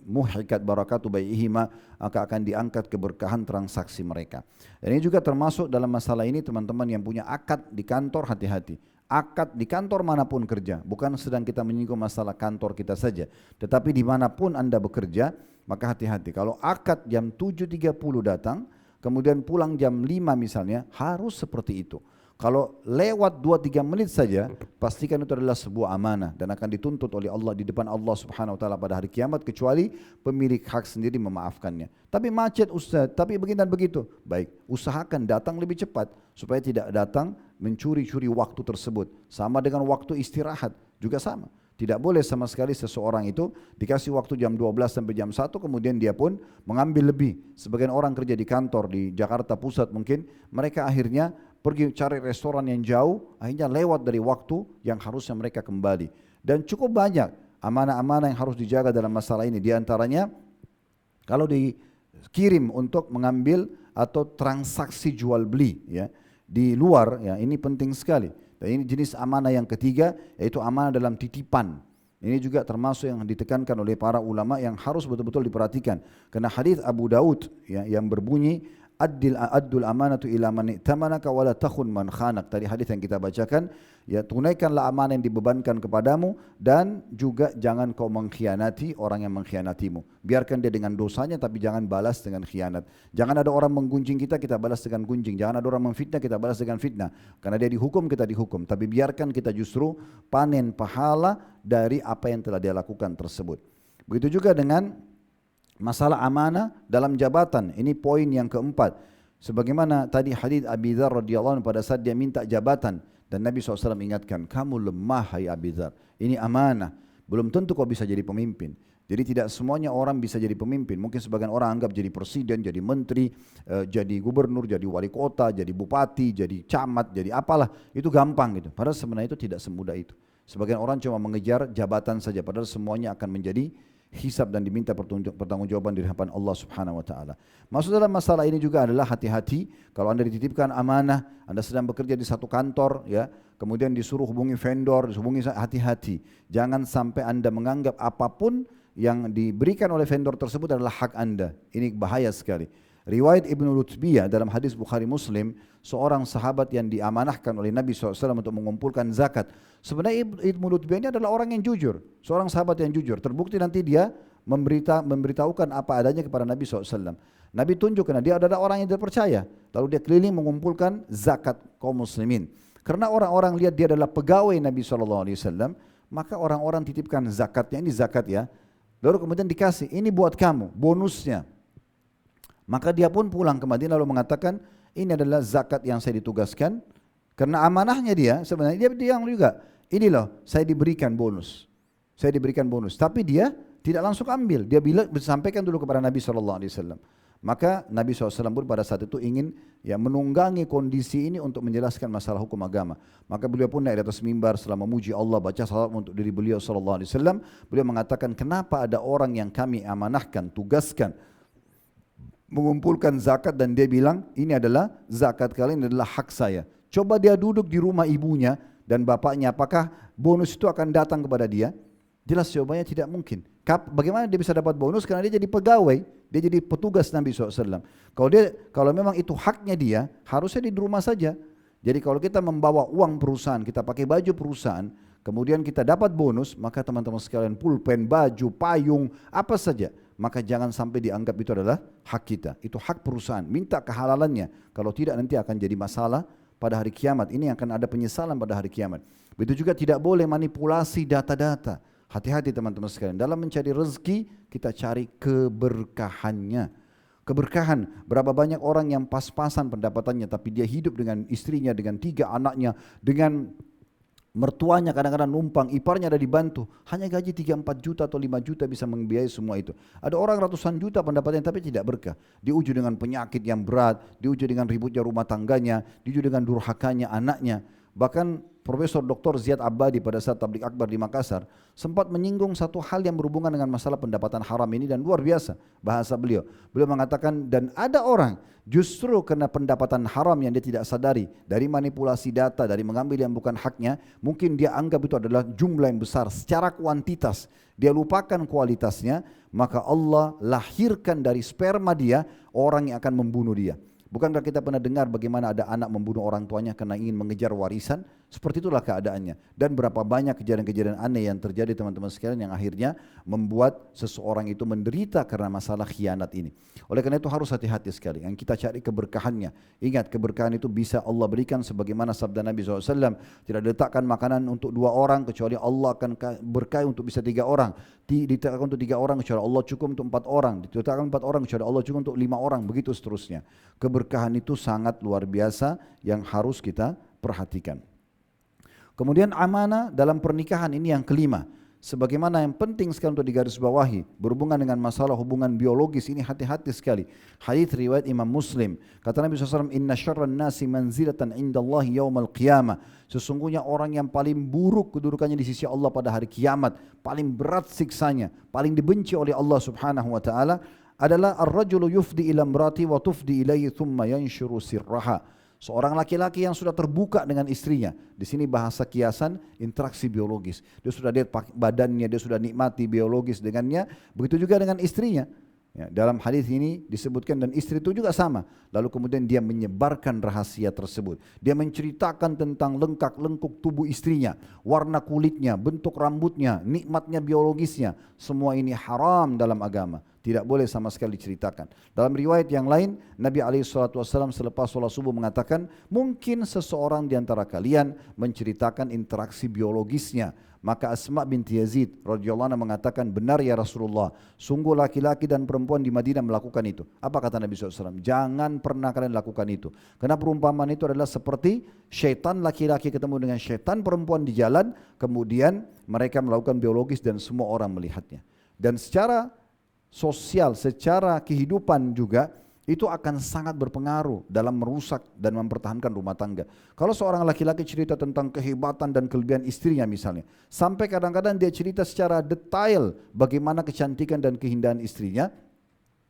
Speaker 2: muhikat barakatu bai'ihima, maka akan diangkat keberkahan transaksi mereka. Dan ini juga termasuk dalam masalah ini, teman-teman yang punya akad di kantor, hati-hati. Akad di kantor manapun kerja, bukan sedang kita menyinggung masalah kantor kita saja, tetapi dimanapun Anda bekerja, maka hati-hati. Kalau akad jam 7.30 datang, kemudian pulang jam 5 misalnya, harus seperti itu. Kalau lewat 2-3 menit saja, pastikan itu adalah sebuah amanah dan akan dituntut oleh Allah di depan Allah Subhanahu wa taala pada hari kiamat, kecuali pemilik hak sendiri memaafkannya. Tapi macet Ustaz, tapi begini dan begitu. Baik, usahakan datang lebih cepat supaya tidak datang mencuri-curi waktu tersebut. Sama dengan waktu istirahat juga sama. Tidak boleh sama sekali seseorang itu dikasih waktu jam 12 sampai jam 1 kemudian dia pun mengambil lebih. Sebagian orang kerja di kantor di Jakarta Pusat mungkin, mereka akhirnya pergi cari restoran yang jauh, akhirnya lewat dari waktu yang harusnya mereka kembali. Dan cukup banyak amanah-amanah yang harus dijaga dalam masalah ini. Di antaranya kalau dikirim untuk mengambil atau transaksi jual beli ya di luar, ya ini penting sekali. Dan ini jenis amanah yang ketiga, yaitu amanah dalam titipan. Ini juga termasuk yang ditekankan oleh para ulama yang harus betul-betul diperhatikan. Karena hadis Abu Daud ya, yang berbunyi addul amanatu ila man i'tamanaka wala takhun man khanak. Tadi hadis yang kita bacakan, ya tunaikanlah amanah yang dibebankan kepadamu dan juga jangan kau mengkhianati orang yang mengkhianatimu. Biarkan dia dengan dosanya tapi jangan balas dengan khianat. Jangan ada orang menggunjing kita, kita balas dengan gunjing. Jangan ada orang memfitnah, kita balas dengan fitnah. Karena dia dihukum, kita dihukum. Tapi biarkan kita justru panen pahala dari apa yang telah dia lakukan tersebut. Begitu juga dengan masalah amanah dalam jabatan. Ini poin yang keempat. Sebagaimana tadi hadis Abi Dzar radhiyallahu anhu pada saat dia minta jabatan dan Nabi SAW ingatkan, kamu lemah hai Abi Dzar. Ini amanah. Belum tentu kau bisa jadi pemimpin. Jadi tidak semuanya orang bisa jadi pemimpin. Mungkin sebagian orang anggap jadi presiden, jadi menteri, jadi gubernur, jadi wali kota, jadi bupati, jadi camat, jadi apalah. Itu gampang gitu. Padahal sebenarnya itu tidak semudah itu. Sebagian orang cuma mengejar jabatan saja. Padahal semuanya akan menjadi hisab dan diminta pertanggungjawaban di hadapan Allah Subhanahu wa taala. Maksud dalam masalah ini juga adalah hati-hati kalau Anda dititipkan amanah, Anda sedang bekerja di satu kantor ya, kemudian disuruh hubungi vendor, hubungi, hati-hati. Jangan sampai Anda menganggap apapun yang diberikan oleh vendor tersebut adalah hak Anda. Ini bahaya sekali. Riwayat Ibnu Lutbiyah dalam hadis Bukhari Muslim, seorang sahabat yang diamanahkan oleh Nabi SAW untuk mengumpulkan zakat. Sebenarnya Ibnu Lutbiyah ini adalah orang yang jujur, seorang sahabat yang jujur. Terbukti nanti dia memberitahukan apa adanya kepada Nabi SAW. Nabi tunjuk karena dia adalah orang yang terpercaya. Lalu dia keliling mengumpulkan zakat kaum muslimin. Karena orang-orang lihat dia adalah pegawai Nabi SAW, maka orang-orang titipkan zakatnya, ini zakat ya. Lalu kemudian dikasih, ini buat kamu, bonusnya. Maka dia pun pulang ke Madinah lalu mengatakan, ini adalah zakat yang saya ditugaskan. Karena amanahnya dia, sebenarnya dia bilang juga, ini loh saya diberikan bonus. Saya diberikan bonus. Tapi dia tidak langsung ambil. Dia bilang, sampaikan dulu kepada Nabi SAW. Maka Nabi SAW pun pada saat itu ingin ya menunggangi kondisi ini untuk menjelaskan masalah hukum agama. Maka beliau pun naik di atas mimbar setelah memuji Allah, baca salat untuk diri beliau SAW. Beliau mengatakan, kenapa ada orang yang kami amanahkan, tugaskan, mengumpulkan zakat dan dia bilang ini adalah zakat kalian, ini adalah hak saya. Coba dia duduk di rumah ibunya dan bapaknya, apakah bonus itu akan datang kepada dia? Jelas jawabannya tidak mungkin. Bagaimana dia bisa dapat bonus? Karena dia jadi pegawai, dia jadi petugas Nabi SAW. Kalau memang itu haknya dia, harusnya di rumah saja. Jadi kalau kita membawa uang perusahaan, kita pakai baju perusahaan, kemudian kita dapat bonus, maka teman-teman sekalian pulpen, baju, payung, apa saja, maka jangan sampai dianggap itu adalah hak kita. Itu hak perusahaan, minta kehalalannya. Kalau tidak nanti akan jadi masalah pada hari kiamat. Ini akan ada penyesalan pada hari kiamat. Begitu juga tidak boleh manipulasi data-data. Hati-hati teman-teman sekalian. Dalam mencari rezeki, kita cari keberkahannya. Keberkahan, berapa banyak orang yang pas-pasan pendapatannya, tapi dia hidup dengan istrinya, dengan 3 anaknya, dengan mertuanya kadang-kadang numpang, iparnya ada dibantu, hanya gaji 3-4 juta atau 5 juta bisa membiayai semua itu. Ada orang ratusan juta pendapatannya tapi tidak berkah. Diuji dengan penyakit yang berat, diuji dengan ributnya rumah tangganya, diuji dengan durhakanya anaknya. Bahkan Profesor Dr. Ziyad Abadi pada saat tabligh akbar di Makassar sempat menyinggung satu hal yang berhubungan dengan masalah pendapatan haram ini dan luar biasa bahasa beliau. Beliau mengatakan dan ada orang justru karena pendapatan haram yang dia tidak sadari dari manipulasi data, dari mengambil yang bukan haknya, mungkin dia anggap itu adalah jumlah yang besar secara kuantitas, dia lupakan kualitasnya, maka Allah lahirkan dari sperma dia orang yang akan membunuh dia. Bukankah kita pernah dengar bagaimana ada anak membunuh orang tuanya karena ingin mengejar warisan? Seperti itulah keadaannya. Dan berapa banyak kejadian-kejadian aneh yang terjadi teman-teman sekalian yang akhirnya membuat seseorang itu menderita karena masalah khianat ini. Oleh karena itu harus hati-hati sekali. Yang kita cari keberkahannya. Ingat, keberkahan itu bisa Allah berikan sebagaimana sabda Nabi SAW. Tidak diletakkan makanan untuk 2 orang kecuali Allah akan berkahi untuk bisa 3 orang. Diletakkan untuk 3 orang kecuali Allah cukup untuk 4 orang. Diletakkan 4 orang kecuali Allah cukup untuk 5 orang. Begitu seterusnya. Keberkahan itu sangat luar biasa yang harus kita perhatikan. Kemudian amanah dalam pernikahan ini yang kelima. Sebagaimana yang penting sekali untuk digarisbawahi berhubungan dengan masalah hubungan biologis ini, hati-hati sekali. Hadits riwayat Imam Muslim. Kata Nabi SAW, Inna syarran nasi manzilatan indallahi yaumal qiyamah. Sesungguhnya orang yang paling buruk kedudukannya di sisi Allah pada hari kiamat, paling berat siksanya, paling dibenci oleh Allah Subhanahu wa taala adalah ar-rajulu yufdi ila imrati wa tufdi ilaihi thumma yanshuru sirraha. Seorang laki-laki yang sudah terbuka dengan istrinya. Di sini bahasa kiasan interaksi biologis. Dia sudah lihat badannya, dia sudah nikmati biologis dengannya. Begitu juga dengan istrinya. Ya, dalam hadis ini disebutkan dan istri itu juga sama. Lalu kemudian dia menyebarkan rahasia tersebut. Dia menceritakan tentang lengkak-lengkuk tubuh istrinya, warna kulitnya, bentuk rambutnya, nikmatnya biologisnya. Semua ini haram dalam agama. Tidak boleh sama sekali diceritakan. Dalam riwayat yang lain, Nabi SAW selepas sholat subuh mengatakan, mungkin seseorang di antara kalian menceritakan interaksi biologisnya. Maka Asma binti Yazid radhiyallahu anha mengatakan, benar ya Rasulullah, sungguh laki-laki dan perempuan di Madinah melakukan itu. Apa kata Nabi SAW? Jangan pernah kalian lakukan itu. Karena perumpamaan itu adalah seperti syaitan laki-laki ketemu dengan syaitan perempuan di jalan, kemudian mereka melakukan biologis dan semua orang melihatnya. Dan secara sosial, secara kehidupan juga itu akan sangat berpengaruh dalam merusak dan mempertahankan rumah tangga. Kalau seorang laki-laki cerita tentang kehebatan dan kelebihan istrinya misalnya, sampai kadang-kadang dia cerita secara detail bagaimana kecantikan dan keindahan istrinya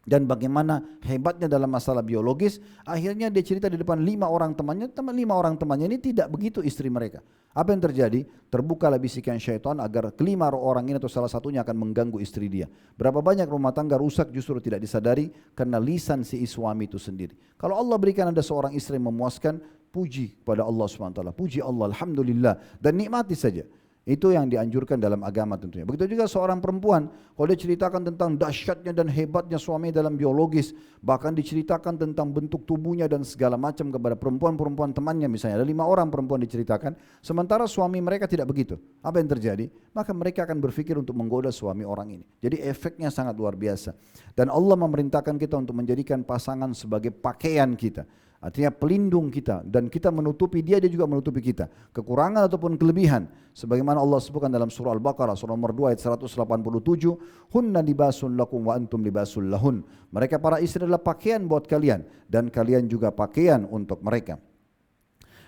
Speaker 2: dan bagaimana hebatnya dalam masalah biologis, akhirnya dia cerita di depan 5 orang temannya, 5 orang temannya ini tidak begitu istri mereka. Apa yang terjadi? Terbukalah bisikan syaitan agar kelima orang ini atau salah satunya akan mengganggu istri dia. Berapa banyak rumah tangga rusak justru tidak disadari karena lisan si suami itu sendiri. Kalau Allah berikan Anda seorang istri yang memuaskan, puji kepada Allah SWT. Puji Allah, Alhamdulillah, dan nikmati saja. Itu yang dianjurkan dalam agama tentunya. Begitu juga seorang perempuan, kalau dia ceritakan tentang dahsyatnya dan hebatnya suami dalam biologis, bahkan diceritakan tentang bentuk tubuhnya dan segala macam kepada perempuan-perempuan temannya misalnya. Ada 5 orang perempuan diceritakan, sementara suami mereka tidak begitu. Apa yang terjadi? Maka mereka akan berpikir untuk menggoda suami orang ini. Jadi efeknya sangat luar biasa. Dan Allah memerintahkan kita untuk menjadikan pasangan sebagai pakaian kita. Artinya pelindung kita dan kita menutupi dia, dia juga menutupi kita. Kekurangan ataupun kelebihan. Sebagaimana Allah sebutkan dalam surah Al-Baqarah surah nomor 2 ayat 187, hunna libasun lakum wa antum libasul lahun. Mereka para istri adalah pakaian buat kalian dan kalian juga pakaian untuk mereka.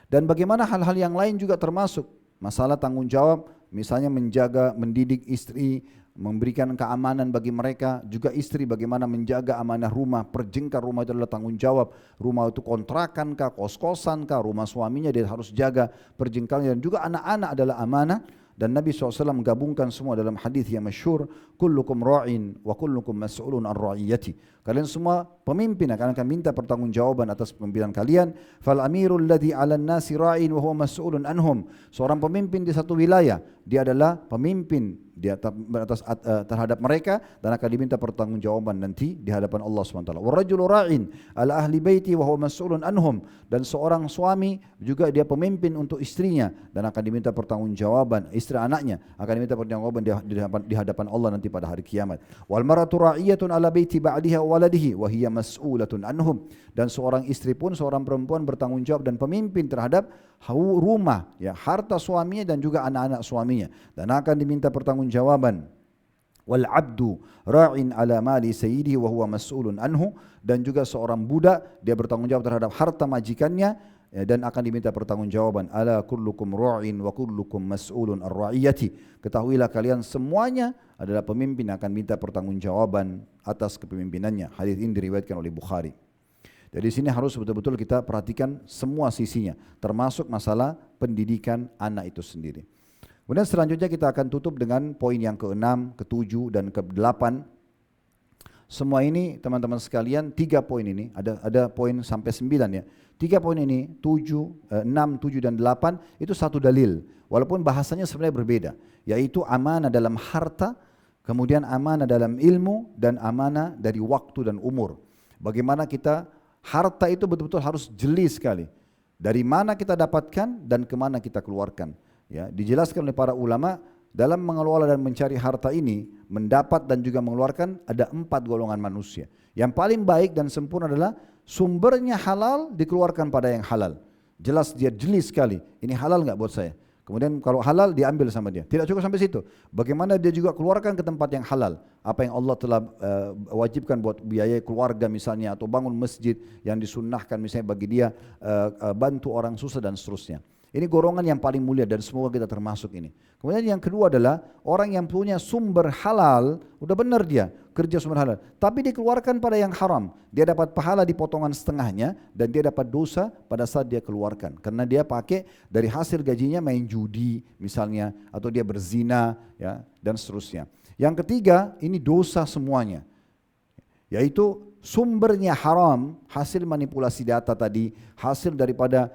Speaker 2: Dan bagaimana hal-hal yang lain juga termasuk masalah tanggung jawab, misalnya menjaga, mendidik istri, memberikan keamanan bagi mereka, juga istri bagaimana menjaga amanah rumah, perjengkar rumah itu adalah tanggung jawab. Rumah itu kontrakan kah, kos-kosan kah, rumah suaminya dia harus jaga perjengkalnya, dan juga anak-anak adalah amanah. Dan Nabi SAW menggabungkan semua dalam hadis yang masyhur, kullukum ra'in wa kullukum mas'ulun an ra'iyati. Kalian semua pemimpin akan minta pertanggungjawaban atas kepemimpinan kalian. Fal amirul ladzi 'alan nasi ra'in wa huwa mas'ulun anhum. Seorang pemimpin di satu wilayah, dia adalah pemimpin di atas terhadap mereka dan akan diminta pertanggungjawaban nanti di hadapan Allah SWT. Warajulu ra'in ala ahli baiti wa huwa mas'ulun anhum. Dan seorang suami juga dia pemimpin untuk istrinya dan akan diminta pertanggungjawaban, istri anaknya akan diminta pertanggungjawaban di hadapan Allah nanti pada hari kiamat. Wal maratu ra'iyatun ala baiti ba'diha wa waladihi wa hiya mas'ulatun anhum. Dan seorang istri pun, seorang perempuan bertanggung jawab dan pemimpin terhadap rumah, ya, harta suaminya dan juga anak-anak suaminya dan akan diminta pertanggungjawaban. Wal abdu ra'in ala mali sayyidihi wa huwa mas'ulun anhu. Dan juga seorang budak dia bertanggung jawab terhadap harta majikannya, ya, dan akan diminta pertanggungjawaban. Ala kullukum ra'in wa kullukum mas'ulun ar-ra'iyati. Ketahuilah kalian semuanya adalah pemimpin, akan minta pertanggungjawaban atas kepemimpinannya. Hadis ini diriwayatkan oleh Bukhari. Jadi di sini harus betul-betul kita perhatikan semua sisinya, termasuk masalah pendidikan anak itu sendiri. Kemudian selanjutnya kita akan tutup dengan poin yang ke-6, ke-7 dan ke-8. Semua ini teman-teman sekalian 3 poin ini, ada poin sampai 9 ya. 3 poin ini 6, 7 dan 8 itu satu dalil. Walaupun bahasanya sebenarnya berbeda, yaitu amanah dalam harta, kemudian amanah dalam ilmu dan amanah dari waktu dan umur. Bagaimana kita harta itu betul-betul harus jeli sekali. Dari mana kita dapatkan dan kemana kita keluarkan. Ya, dijelaskan oleh para ulama dalam mengelola dan mencari harta ini, mendapat dan juga mengeluarkan ada 4 golongan manusia. Yang paling baik dan sempurna adalah sumbernya halal dikeluarkan pada yang halal. Jelas dia jeli sekali, ini halal nggak buat saya. Kemudian kalau halal diambil sama dia. Tidak cukup sampai situ. Bagaimana dia juga keluarkan ke tempat yang halal. Apa yang Allah telah wajibkan buat biaya keluarga misalnya, atau bangun masjid yang disunnahkan misalnya bagi dia, bantu orang susah dan seterusnya. Ini golongan yang paling mulia dan semoga kita termasuk ini. Kemudian yang kedua adalah orang yang punya sumber halal, udah benar dia kerja sumber halal, tapi dikeluarkan pada yang haram. Dia dapat pahala di potongan setengahnya dan dia dapat dosa pada saat dia keluarkan. Karena dia pakai dari hasil gajinya main judi misalnya, atau dia berzina ya, dan seterusnya. Yang ketiga ini dosa semuanya, yaitu sumbernya haram, hasil manipulasi data tadi, hasil daripada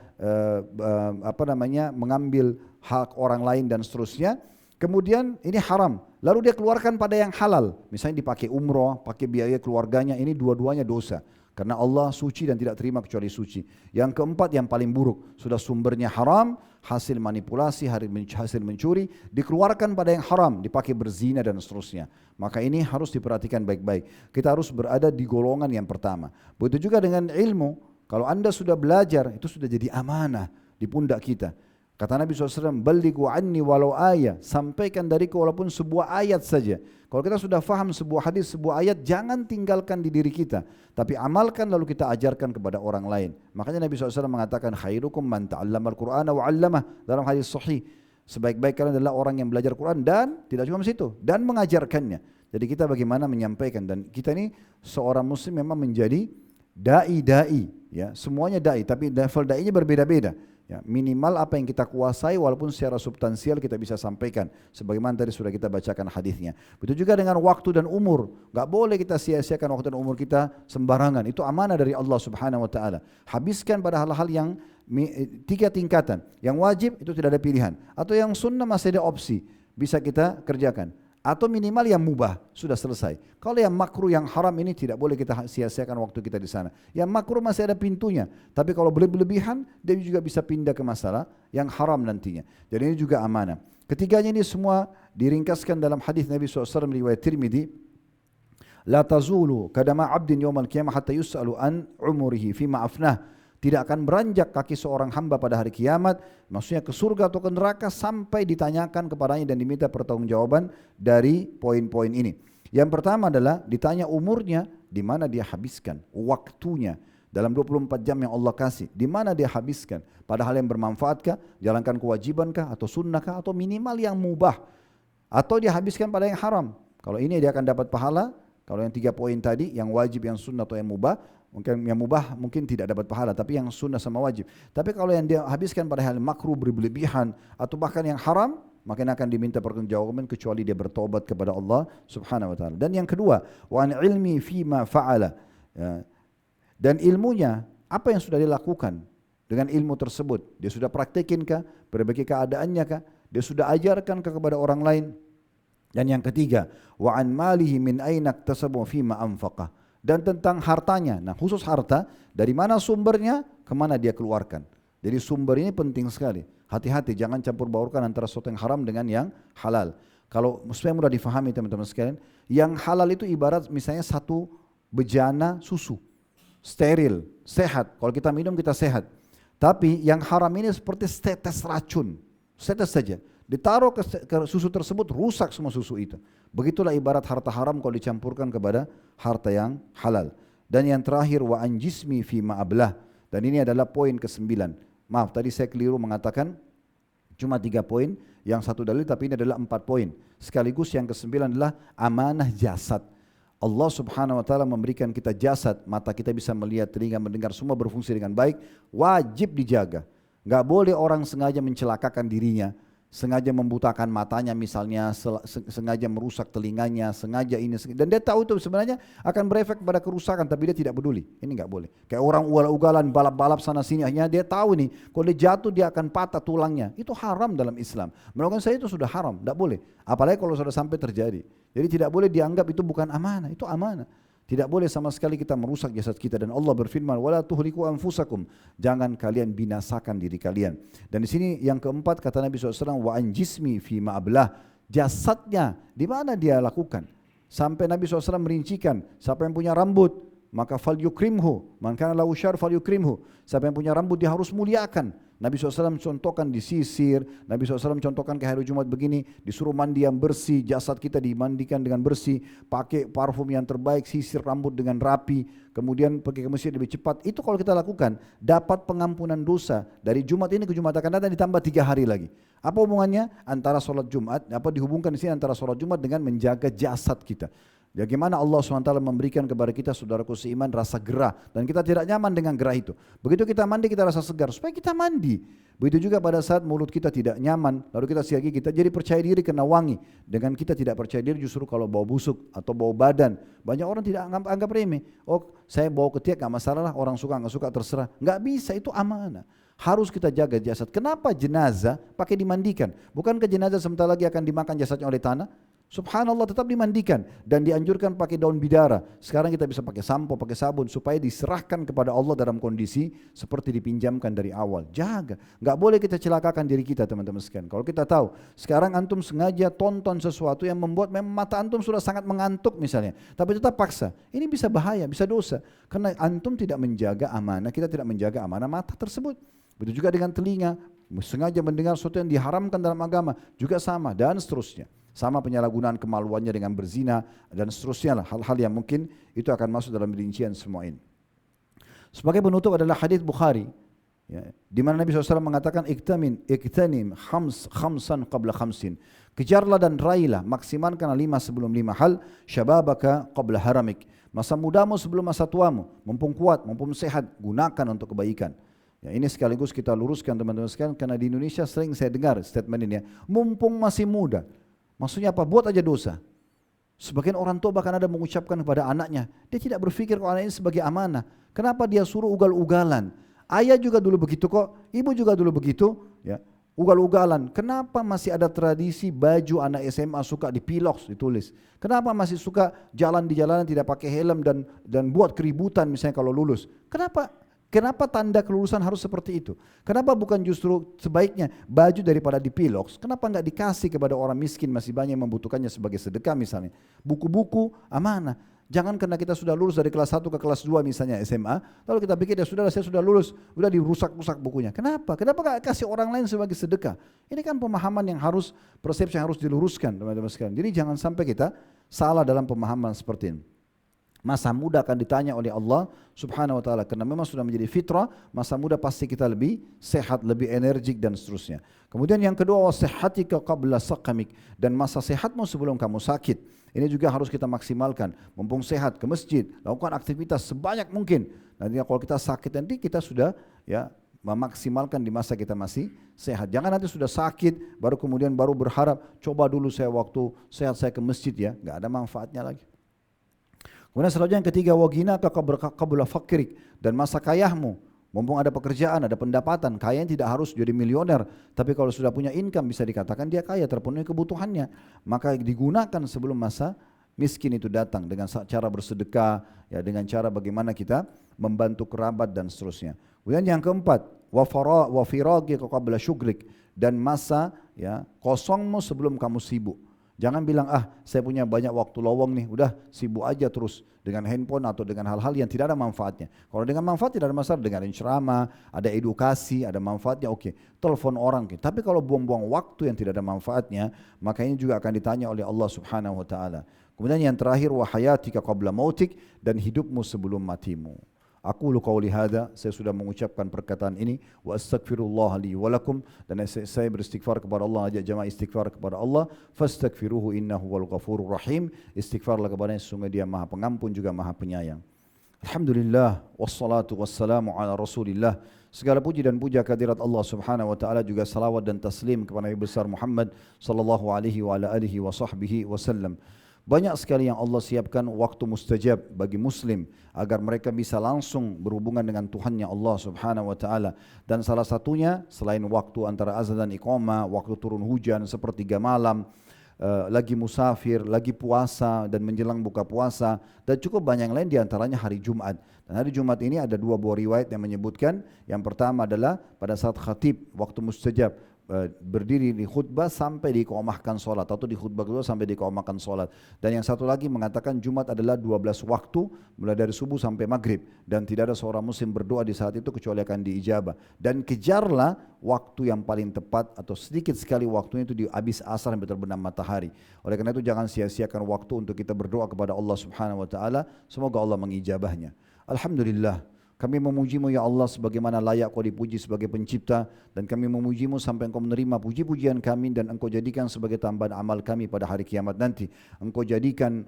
Speaker 2: mengambil hak orang lain dan seterusnya. Kemudian ini haram, lalu dia keluarkan pada yang halal, misalnya dipakai umroh, pakai biaya keluarganya, ini dua-duanya dosa. Karena Allah suci dan tidak terima kecuali suci. Yang keempat yang paling buruk, sudah sumbernya haram, hasil manipulasi, hasil mencuri, dikeluarkan pada yang haram, dipakai berzina dan seterusnya. Maka ini harus diperhatikan baik-baik. Kita harus berada di golongan yang pertama. Begitu juga dengan ilmu, kalau anda sudah belajar, itu sudah jadi amanah di pundak kita. Kata Nabi SAW, "Ballighu anni walau ayat", sampaikan dariku walaupun sebuah ayat saja. Kalau kita sudah faham sebuah hadis, sebuah ayat, jangan tinggalkan di diri kita, tapi amalkan lalu kita ajarkan kepada orang lain. Makanya Nabi SAW mengatakan, "Khairukum man ta'allamal Qur'ana wa 'allamah", dalam hadis sahih. Sebaik-baik kalian adalah orang yang belajar Quran dan tidak cuma situ, dan mengajarkannya. Jadi kita bagaimana menyampaikan, dan kita ini seorang muslim memang menjadi dai, ya, semuanya dai, tapi level dai-nya berbeda-beda. Ya, minimal apa yang kita kuasai walaupun secara substansial kita bisa sampaikan. Sebagaimana tadi sudah kita bacakan hadisnya. Begitu juga dengan waktu dan umur. Gak boleh kita sia-siakan waktu dan umur kita sembarangan. Itu amanah dari Allah Subhanahu Wa Taala. Habiskan pada hal-hal yang 3 tingkatan. Yang wajib itu tidak ada pilihan. Atau yang sunnah masih ada opsi. Bisa kita kerjakan. Atau minimal yang mubah, sudah selesai. Kalau yang makruh, yang haram ini tidak boleh kita sia-siakan waktu kita di sana. Yang makruh masih ada pintunya, tapi kalau berlebihan, dia juga bisa pindah ke masalah yang haram nantinya. Jadi ini juga amanah. Ketiganya ini semua diringkaskan dalam hadis Nabi SAW riwayat Tirmidzi. La tazulu kadama abdin yawmal qiyamah hatta yus'alu an umurihi fima afnah. Tidak akan beranjak kaki seorang hamba pada hari kiamat, maksudnya ke surga atau ke neraka, sampai ditanyakan kepadanya dan diminta pertanggungjawaban dari poin-poin ini. Yang pertama adalah ditanya umurnya, di mana dia habiskan, waktunya dalam 24 jam yang Allah kasih, di mana dia habiskan, pada hal yang bermanfaatkah, jalankan kewajibankah atau sunnahkah, atau minimal yang mubah, atau dia habiskan pada yang haram. Kalau ini dia akan dapat pahala. Kalau yang 3 poin tadi, yang wajib, yang sunnah atau yang mubah, mungkin yang mubah mungkin tidak dapat pahala, tapi yang sunnah sama wajib. Tapi kalau yang dia habiskan pada hal makruh berlebihan atau bahkan yang haram, maka akan diminta pertanggungjawaban kecuali dia bertobat kepada Allah Subhanahu Wa Taala. Dan yang kedua, wa an ilmi fima fa'ala, ya. Dan ilmunya, apa yang sudah dilakukan dengan ilmu tersebut, dia sudah praktekin kah, perbaiki keadaannya kah, dia sudah ajarkan kepada orang lain. Dan yang ketiga, wa an malihi min aina iktasabu fima anfaqah, dan tentang hartanya. Nah, khusus harta, dari mana sumbernya, kemana dia keluarkan. Jadi sumber ini penting sekali. Hati-hati, jangan campur baurkan antara sesuatu yang haram dengan yang halal. Kalau supaya mudah difahami teman-teman sekalian, yang halal itu ibarat misalnya satu bejana susu, steril, sehat. Kalau kita minum kita sehat. Tapi yang haram ini seperti setetes racun, setetes saja. Ditaruh ke susu tersebut, rusak semua susu itu. Begitulah ibarat harta haram kalau dicampurkan kepada harta yang halal. Dan yang terakhir, wa an jismi fima ablah. Dan ini adalah poin ke-9. Maaf, tadi saya keliru mengatakan cuma 3 poin, yang satu dalil, tapi ini adalah 4 poin. Sekaligus yang ke-9 adalah amanah jasad. Allah Subhanahu Wa Taala memberikan kita jasad, mata kita bisa melihat, telinga mendengar, semua berfungsi dengan baik, wajib dijaga. Gak boleh orang sengaja mencelakakan dirinya. sengaja membutakan matanya misalnya, sengaja merusak telinganya, sengaja ini, dan dia tahu itu sebenarnya akan berefek pada kerusakan, tapi dia tidak peduli. Ini nggak boleh. Kayak orang ugal-ugalan, balap-balap sana sini, hanya dia tahu nih, kalau dia jatuh dia akan patah tulangnya. Itu haram dalam Islam. Melakukan saya itu sudah haram, tidak boleh. Apalagi kalau sudah sampai terjadi. Jadi tidak boleh dianggap itu bukan amanah, itu amanah. Tidak boleh sama sekali kita merusak jasad kita, dan Allah berfirman, "Wala tuhliku anfusakum." Jangan kalian binasakan diri kalian. Dan di sini yang keempat kata Nabi SAW, "Wa an jismi fi ma'ablah." Jasadnya di mana dia lakukan? Sampai Nabi SAW merincikan, siapa yang punya rambut, maka fal yukrimhu, man kana lahu syar fal yukrimhu. Siapa yang punya rambut dia harus muliakan. Nabi SAW contohkan disisir, Nabi SAW contohkan ke hari Jumat begini, disuruh mandi yang bersih, jasad kita dimandikan dengan bersih, pakai parfum yang terbaik, sisir rambut dengan rapi, kemudian pergi ke masjid lebih cepat. Itu kalau kita lakukan, dapat pengampunan dosa. Dari Jumat ini ke Jumat akan datang ditambah 3 hari lagi. Apa hubungannya? Antara sholat Jumat, apa dihubungkan di sini antara sholat Jumat dengan menjaga jasad kita. Bagaimana Allah SWT memberikan kepada kita, saudaraku seiman, rasa gerah, dan kita tidak nyaman dengan gerah itu. Begitu kita mandi kita rasa segar, supaya kita mandi. Begitu juga pada saat mulut kita tidak nyaman, lalu kita sikat gigi, kita jadi percaya diri karena wangi. Dengan kita tidak percaya diri justru kalau bau busuk atau bau badan. Banyak orang tidak anggap remeh. Oh, saya bau ketiak gak masalah lah, orang suka gak suka terserah. Gak bisa, itu amanah. Harus kita jaga jasad. Kenapa jenazah pakai dimandikan? Bukankah jenazah sebentar lagi akan dimakan jasadnya oleh tanah? Subhanallah, tetap dimandikan dan dianjurkan pakai daun bidara. Sekarang kita bisa pakai sampo, pakai sabun supaya diserahkan kepada Allah dalam kondisi seperti dipinjamkan dari awal. Jaga, nggak boleh kita celakakan diri kita, teman-teman sekalian. Kalau kita tahu sekarang antum sengaja tonton sesuatu yang membuat memang mata antum sudah sangat mengantuk misalnya, tapi tetap paksa, ini bisa bahaya, bisa dosa. Karena antum tidak menjaga amanah, kita tidak menjaga amanah mata tersebut. Begitu juga dengan telinga, sengaja mendengar sesuatu yang diharamkan dalam agama, juga sama dan seterusnya. Sama penyalahgunaan kemaluannya dengan berzina dan seterusnya lah, hal-hal yang mungkin itu akan masuk dalam rincian semua ini. Sebagai penutup adalah hadis Bukhari, ya, di mana Nabi SAW mengatakan iktanim khamsan qabla khamsin. Kejarlah dan raihlah, maksimalkan 5 sebelum 5 hal, syababaka qabla haramik. Masa mudamu sebelum masa tuamu, mumpung kuat, mumpung sehat, gunakan untuk kebaikan. Ya, ini sekaligus kita luruskan teman-teman sekalian, karena di Indonesia sering saya dengar statement ini ya, mumpung masih muda. Maksudnya apa? Buat aja dosa. Sebagian orang tua bahkan ada mengucapkan kepada anaknya, dia tidak berpikir kalau anak ini sebagai amanah. Kenapa dia suruh ugal-ugalan? Ayah juga dulu begitu kok, ibu juga dulu begitu, ya. Ugal-ugalan. Kenapa masih ada tradisi baju anak SMA suka dipilok ditulis? Kenapa masih suka jalan di jalanan tidak pakai helm dan buat keributan misalnya kalau lulus? Kenapa tanda kelulusan harus seperti itu? Kenapa bukan justru sebaiknya baju daripada dipilok? Kenapa enggak dikasih kepada orang miskin, masih banyak yang membutuhkannya sebagai sedekah misalnya? Buku-buku amanah. Jangan karena kita sudah lulus dari kelas 1 ke kelas 2 misalnya SMA, lalu kita pikir ya sudah, saya sudah lulus, sudah dirusak-rusak bukunya. Kenapa? Kenapa enggak kasih orang lain sebagai sedekah? Ini kan pemahaman yang harus, persepsi yang harus diluruskan teman-teman sekalian. Jadi jangan sampai kita salah dalam pemahaman seperti ini. Masa muda akan ditanya oleh Allah Subhanahu wa taala, karena memang sudah menjadi fitrah, masa muda pasti kita lebih sehat, lebih energik dan seterusnya. Kemudian yang kedua, wasihhatika qabla saqamik, dan masa sehatmu sebelum kamu sakit. Ini juga harus kita maksimalkan. Mumpung sehat, ke masjid, lakukan aktivitas sebanyak mungkin. Nanti kalau kita sakit nanti kita sudah ya memaksimalkan di masa kita masih sehat. Jangan nanti sudah sakit baru kemudian baru berharap coba dulu saya waktu sehat saya ke masjid ya, enggak ada manfaatnya lagi. Kemudian selanjutnya yang ketiga, wagina qabla fakrik, dan masa kayahmu, mumpung ada pekerjaan, ada pendapatan. Kaya tidak harus jadi milioner, tapi kalau sudah punya income bisa dikatakan dia kaya, terpenuhi kebutuhannya, maka digunakan sebelum masa miskin itu datang, dengan cara bersedekah, ya, dengan cara bagaimana kita membantu kerabat dan seterusnya. Kemudian yang keempat, wa firagika qabla syugrik, dan masa ya kosongmu sebelum kamu sibuk. Jangan bilang, saya punya banyak waktu lowong nih, udah sibuk aja terus dengan handphone atau dengan hal-hal yang tidak ada manfaatnya. Kalau dengan manfaat tidak ada masalah, dengan ceramah, ada edukasi, ada manfaatnya, oke. Telepon orang, oke. Tapi kalau buang-buang waktu yang tidak ada manfaatnya, maka ini juga akan ditanya oleh Allah Subhanahu wa taala. Kemudian yang terakhir, wa hayatika qabla mautik, dan hidupmu sebelum matimu. Aku qauli hada, saya sudah mengucapkan perkataan ini, wa astaghfirullah li wa lakum, dan saya beristighfar kepada Allah, ajak jamaah istighfar kepada Allah, fastaghfiruhu innahu wal ghafurur rahim, istighfarlah kepadanya sesungguhnya dia Maha Pengampun juga Maha Penyayang. Alhamdulillah wassalatu wassalamu ala Rasulillah. Segala puji dan puja kehadirat Allah Subhanahu wa taala, juga salawat dan taslim kepada Nabi besar Muhammad sallallahu alaihi wa ala alihi wa sahbihi wasallam. Banyak sekali yang Allah siapkan waktu mustajab bagi muslim agar mereka bisa langsung berhubungan dengan Tuhannya Allah Subhanahu wa taala. Dan salah satunya selain waktu antara azan dan iqamah, waktu turun hujan sepertiga malam, lagi musafir, lagi puasa dan menjelang buka puasa, dan cukup banyak yang lain diantaranya hari Jumat. Dan hari Jumat ini ada dua buah riwayat yang menyebutkan, yang pertama adalah pada saat khatib waktu mustajab berdiri di khutbah sampai diiqamahkan solat, atau di khutbah kedua sampai diiqamahkan solat. Dan yang satu lagi mengatakan Jumat adalah 12 waktu mulai dari subuh sampai maghrib, dan tidak ada seorang muslim berdoa di saat itu kecuali akan diijabah. Dan kejarlah waktu yang paling tepat, atau sedikit sekali waktunya itu di habis asar sampai terbenam matahari. Oleh karena itu jangan sia-siakan waktu untuk kita berdoa kepada Allah Subhanahu wa taala, semoga Allah mengijabahnya. Alhamdulillah, kami memujimu ya Allah sebagaimana layak kau dipuji sebagai pencipta, dan kami memujimu sampai engkau menerima puji-pujian kami dan engkau jadikan sebagai tambahan amal kami pada hari kiamat nanti. Engkau jadikan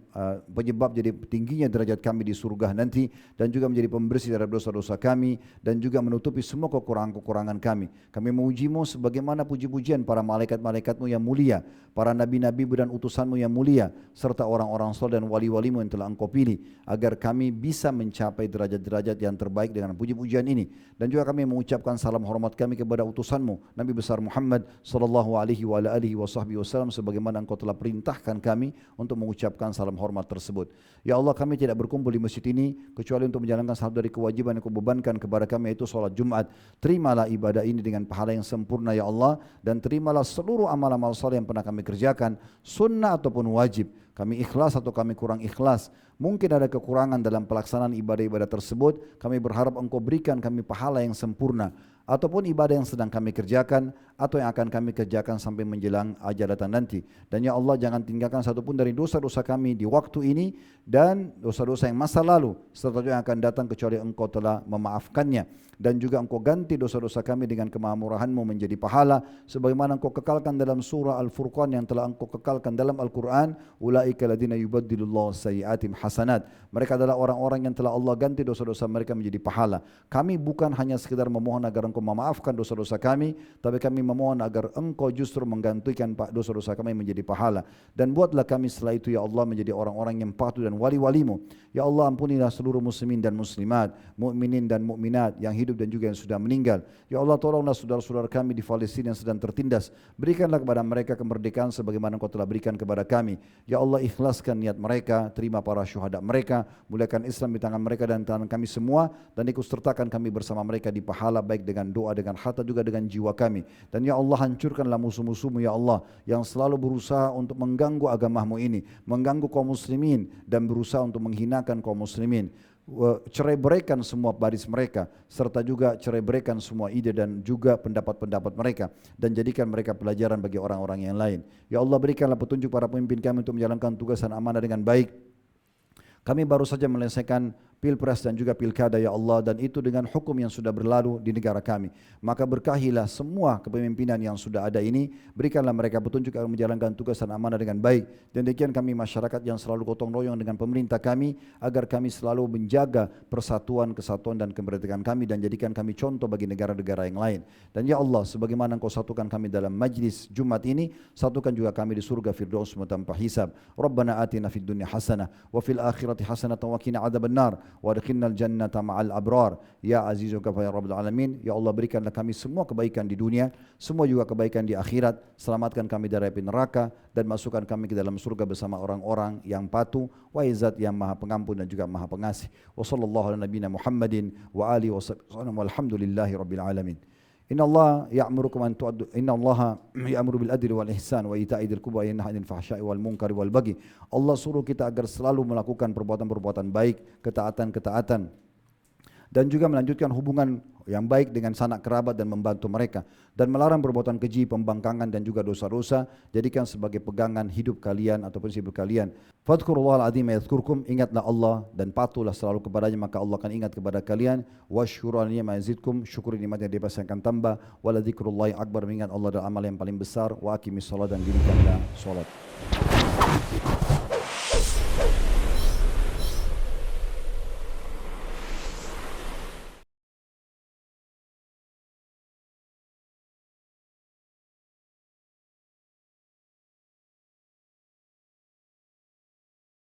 Speaker 2: penyebab jadi tingginya derajat kami di surga nanti, dan juga menjadi pembersih dari dosa-dosa kami, dan juga menutupi semua kekurangan-kekurangan kami. Kami memujimu sebagaimana puji-pujian para malaikat-malaikatmu yang mulia, para nabi-nabimu dan utusanmu yang mulia, serta orang-orang saleh dan wali-walimu yang telah engkau pilih, agar kami bisa mencapai derajat-derajat yang terbaik dengan puji-pujian ini. Dan juga kami mengucapkan salam hormat kami kepada utusanmu Nabi besar Muhammad sallallahu alaihi wa alihi wasallam, sebagaimana engkau telah perintahkan kami untuk mengucapkan salam hormat tersebut. Ya Allah, kami tidak berkumpul di masjid ini kecuali untuk menjalankan satu dari kewajiban yang kau bebankan kepada kami, yaitu salat Jumat. Terimalah ibadah ini dengan pahala yang sempurna ya Allah, dan terimalah seluruh amal-amal saleh yang pernah kami kerjakan, sunnah ataupun wajib. Kami ikhlas atau kami kurang ikhlas, mungkin ada kekurangan dalam pelaksanaan ibadah-ibadah tersebut, kami berharap engkau berikan kami pahala yang sempurna, ataupun ibadah yang sedang kami kerjakan atau yang akan kami kerjakan sampai menjelang ajal datang nanti. Dan ya Allah, jangan tinggalkan satupun dari dosa-dosa kami di waktu ini dan dosa-dosa yang masa lalu serta yang akan datang kecuali engkau telah memaafkannya. Dan juga engkau ganti dosa-dosa kami dengan kemahamurahanmu menjadi pahala, sebagaimana engkau kekalkan dalam surah Al-Furqan yang telah engkau kekalkan dalam Al-Quran, ulaika ladina yubaddilullahu sayyiatim hasanat. Mereka adalah orang-orang yang telah Allah ganti dosa-dosa mereka menjadi pahala. Kami bukan hanya sekedar memohon agar engkau memaafkan dosa-dosa kami, tapi kami memohon agar engkau justru menggantikan dosa-dosa kami menjadi pahala. Dan buatlah kami setelah itu ya Allah menjadi orang-orang yang patuh dan wali-walimu. Ya Allah, ampunilah seluruh muslimin dan muslimat, mukminin dan mukminat yang hidup dan juga yang sudah meninggal. Ya Allah, tolonglah saudara-saudara kami di Palestina yang sedang tertindas. Berikanlah kepada mereka kemerdekaan sebagaimana engkau telah berikan kepada kami. Ya Allah, ikhlaskan niat mereka, terima para syuhada mereka, muliakan Islam di tangan mereka dan tangan kami semua, dan ikut sertakan kami bersama mereka di pahala, baik dengan doa, dengan harta, juga dengan jiwa kami. Dan ya Allah, hancurkanlah musuh-musuhmu ya Allah yang selalu berusaha untuk mengganggu agamamu ini, mengganggu kaum muslimin dan berusaha untuk menghinakan kaum muslimin. Cerai beraikan semua baris mereka, serta juga cerai beraikan semua ide dan juga pendapat-pendapat mereka, dan jadikan mereka pelajaran bagi orang-orang yang lain. Ya Allah, berikanlah petunjuk para pemimpin kami untuk menjalankan tugas dan amanah dengan baik. Kami baru saja menyelesaikan pilpres dan juga pilkada ya Allah, dan itu dengan hukum yang sudah berlalu di negara kami. Maka berkahilah semua kepemimpinan yang sudah ada ini, berikanlah mereka petunjuk agar menjalankan tugas dan amanah dengan baik. Dan demikian kami masyarakat yang selalu gotong royong dengan pemerintah kami, agar kami selalu menjaga persatuan, kesatuan dan kemerdekaan kami, dan jadikan kami contoh bagi negara-negara yang lain. Dan ya Allah, sebagaimana engkau satukan kami dalam majlis Jumat ini, satukan juga kami di surga Firdaus tanpa hisab. Rabbana atina fid dunya hasanah wa fil akhirati hasanah wa qina adzabannar wa adkhilnal jannata ma'al abrar ya azizu ya rabbal alamin. Ya Allah, berikanlah kami semua kebaikan di dunia, semua juga kebaikan di akhirat. Selamatkan kami dari api neraka dan masukkan kami ke dalam surga bersama orang-orang yang patuh, wa izzat yang maha pengampun dan juga maha pengasih. Wa sallallahu ala nabiyina Muhammadin wa alihi wasallam walhamdulillahi rabbil alamin. Inna Allah ya'murukum an tu'addu inna Allah ya'muru bil adli wal ihsan wa ita'i dzil qurba wa yanha 'anil fahsya'i wal munkari wal baghi. Allah suruh kita agar selalu melakukan perbuatan-perbuatan baik, ketaatan-ketaatan, dan juga melanjutkan hubungan yang baik dengan sanak kerabat dan membantu mereka, dan melarang perbuatan keji, pembangkangan dan juga dosa-dosa. Jadikan sebagai pegangan hidup kalian ataupun hidup kalian. Fadhkurullahal azim yadhkurkum, ingatlah Allah dan patuhlah selalu kepadanya, maka Allah akan ingat kepada kalian. Washkuru ala ni'mati yazidkum, syukuri nikmat yang dia akan tambah. Wala dzikrullahi akbar, mengingat Allah adalah amal yang paling besar. Wa aqimis shalah, dan dirikanlah salat.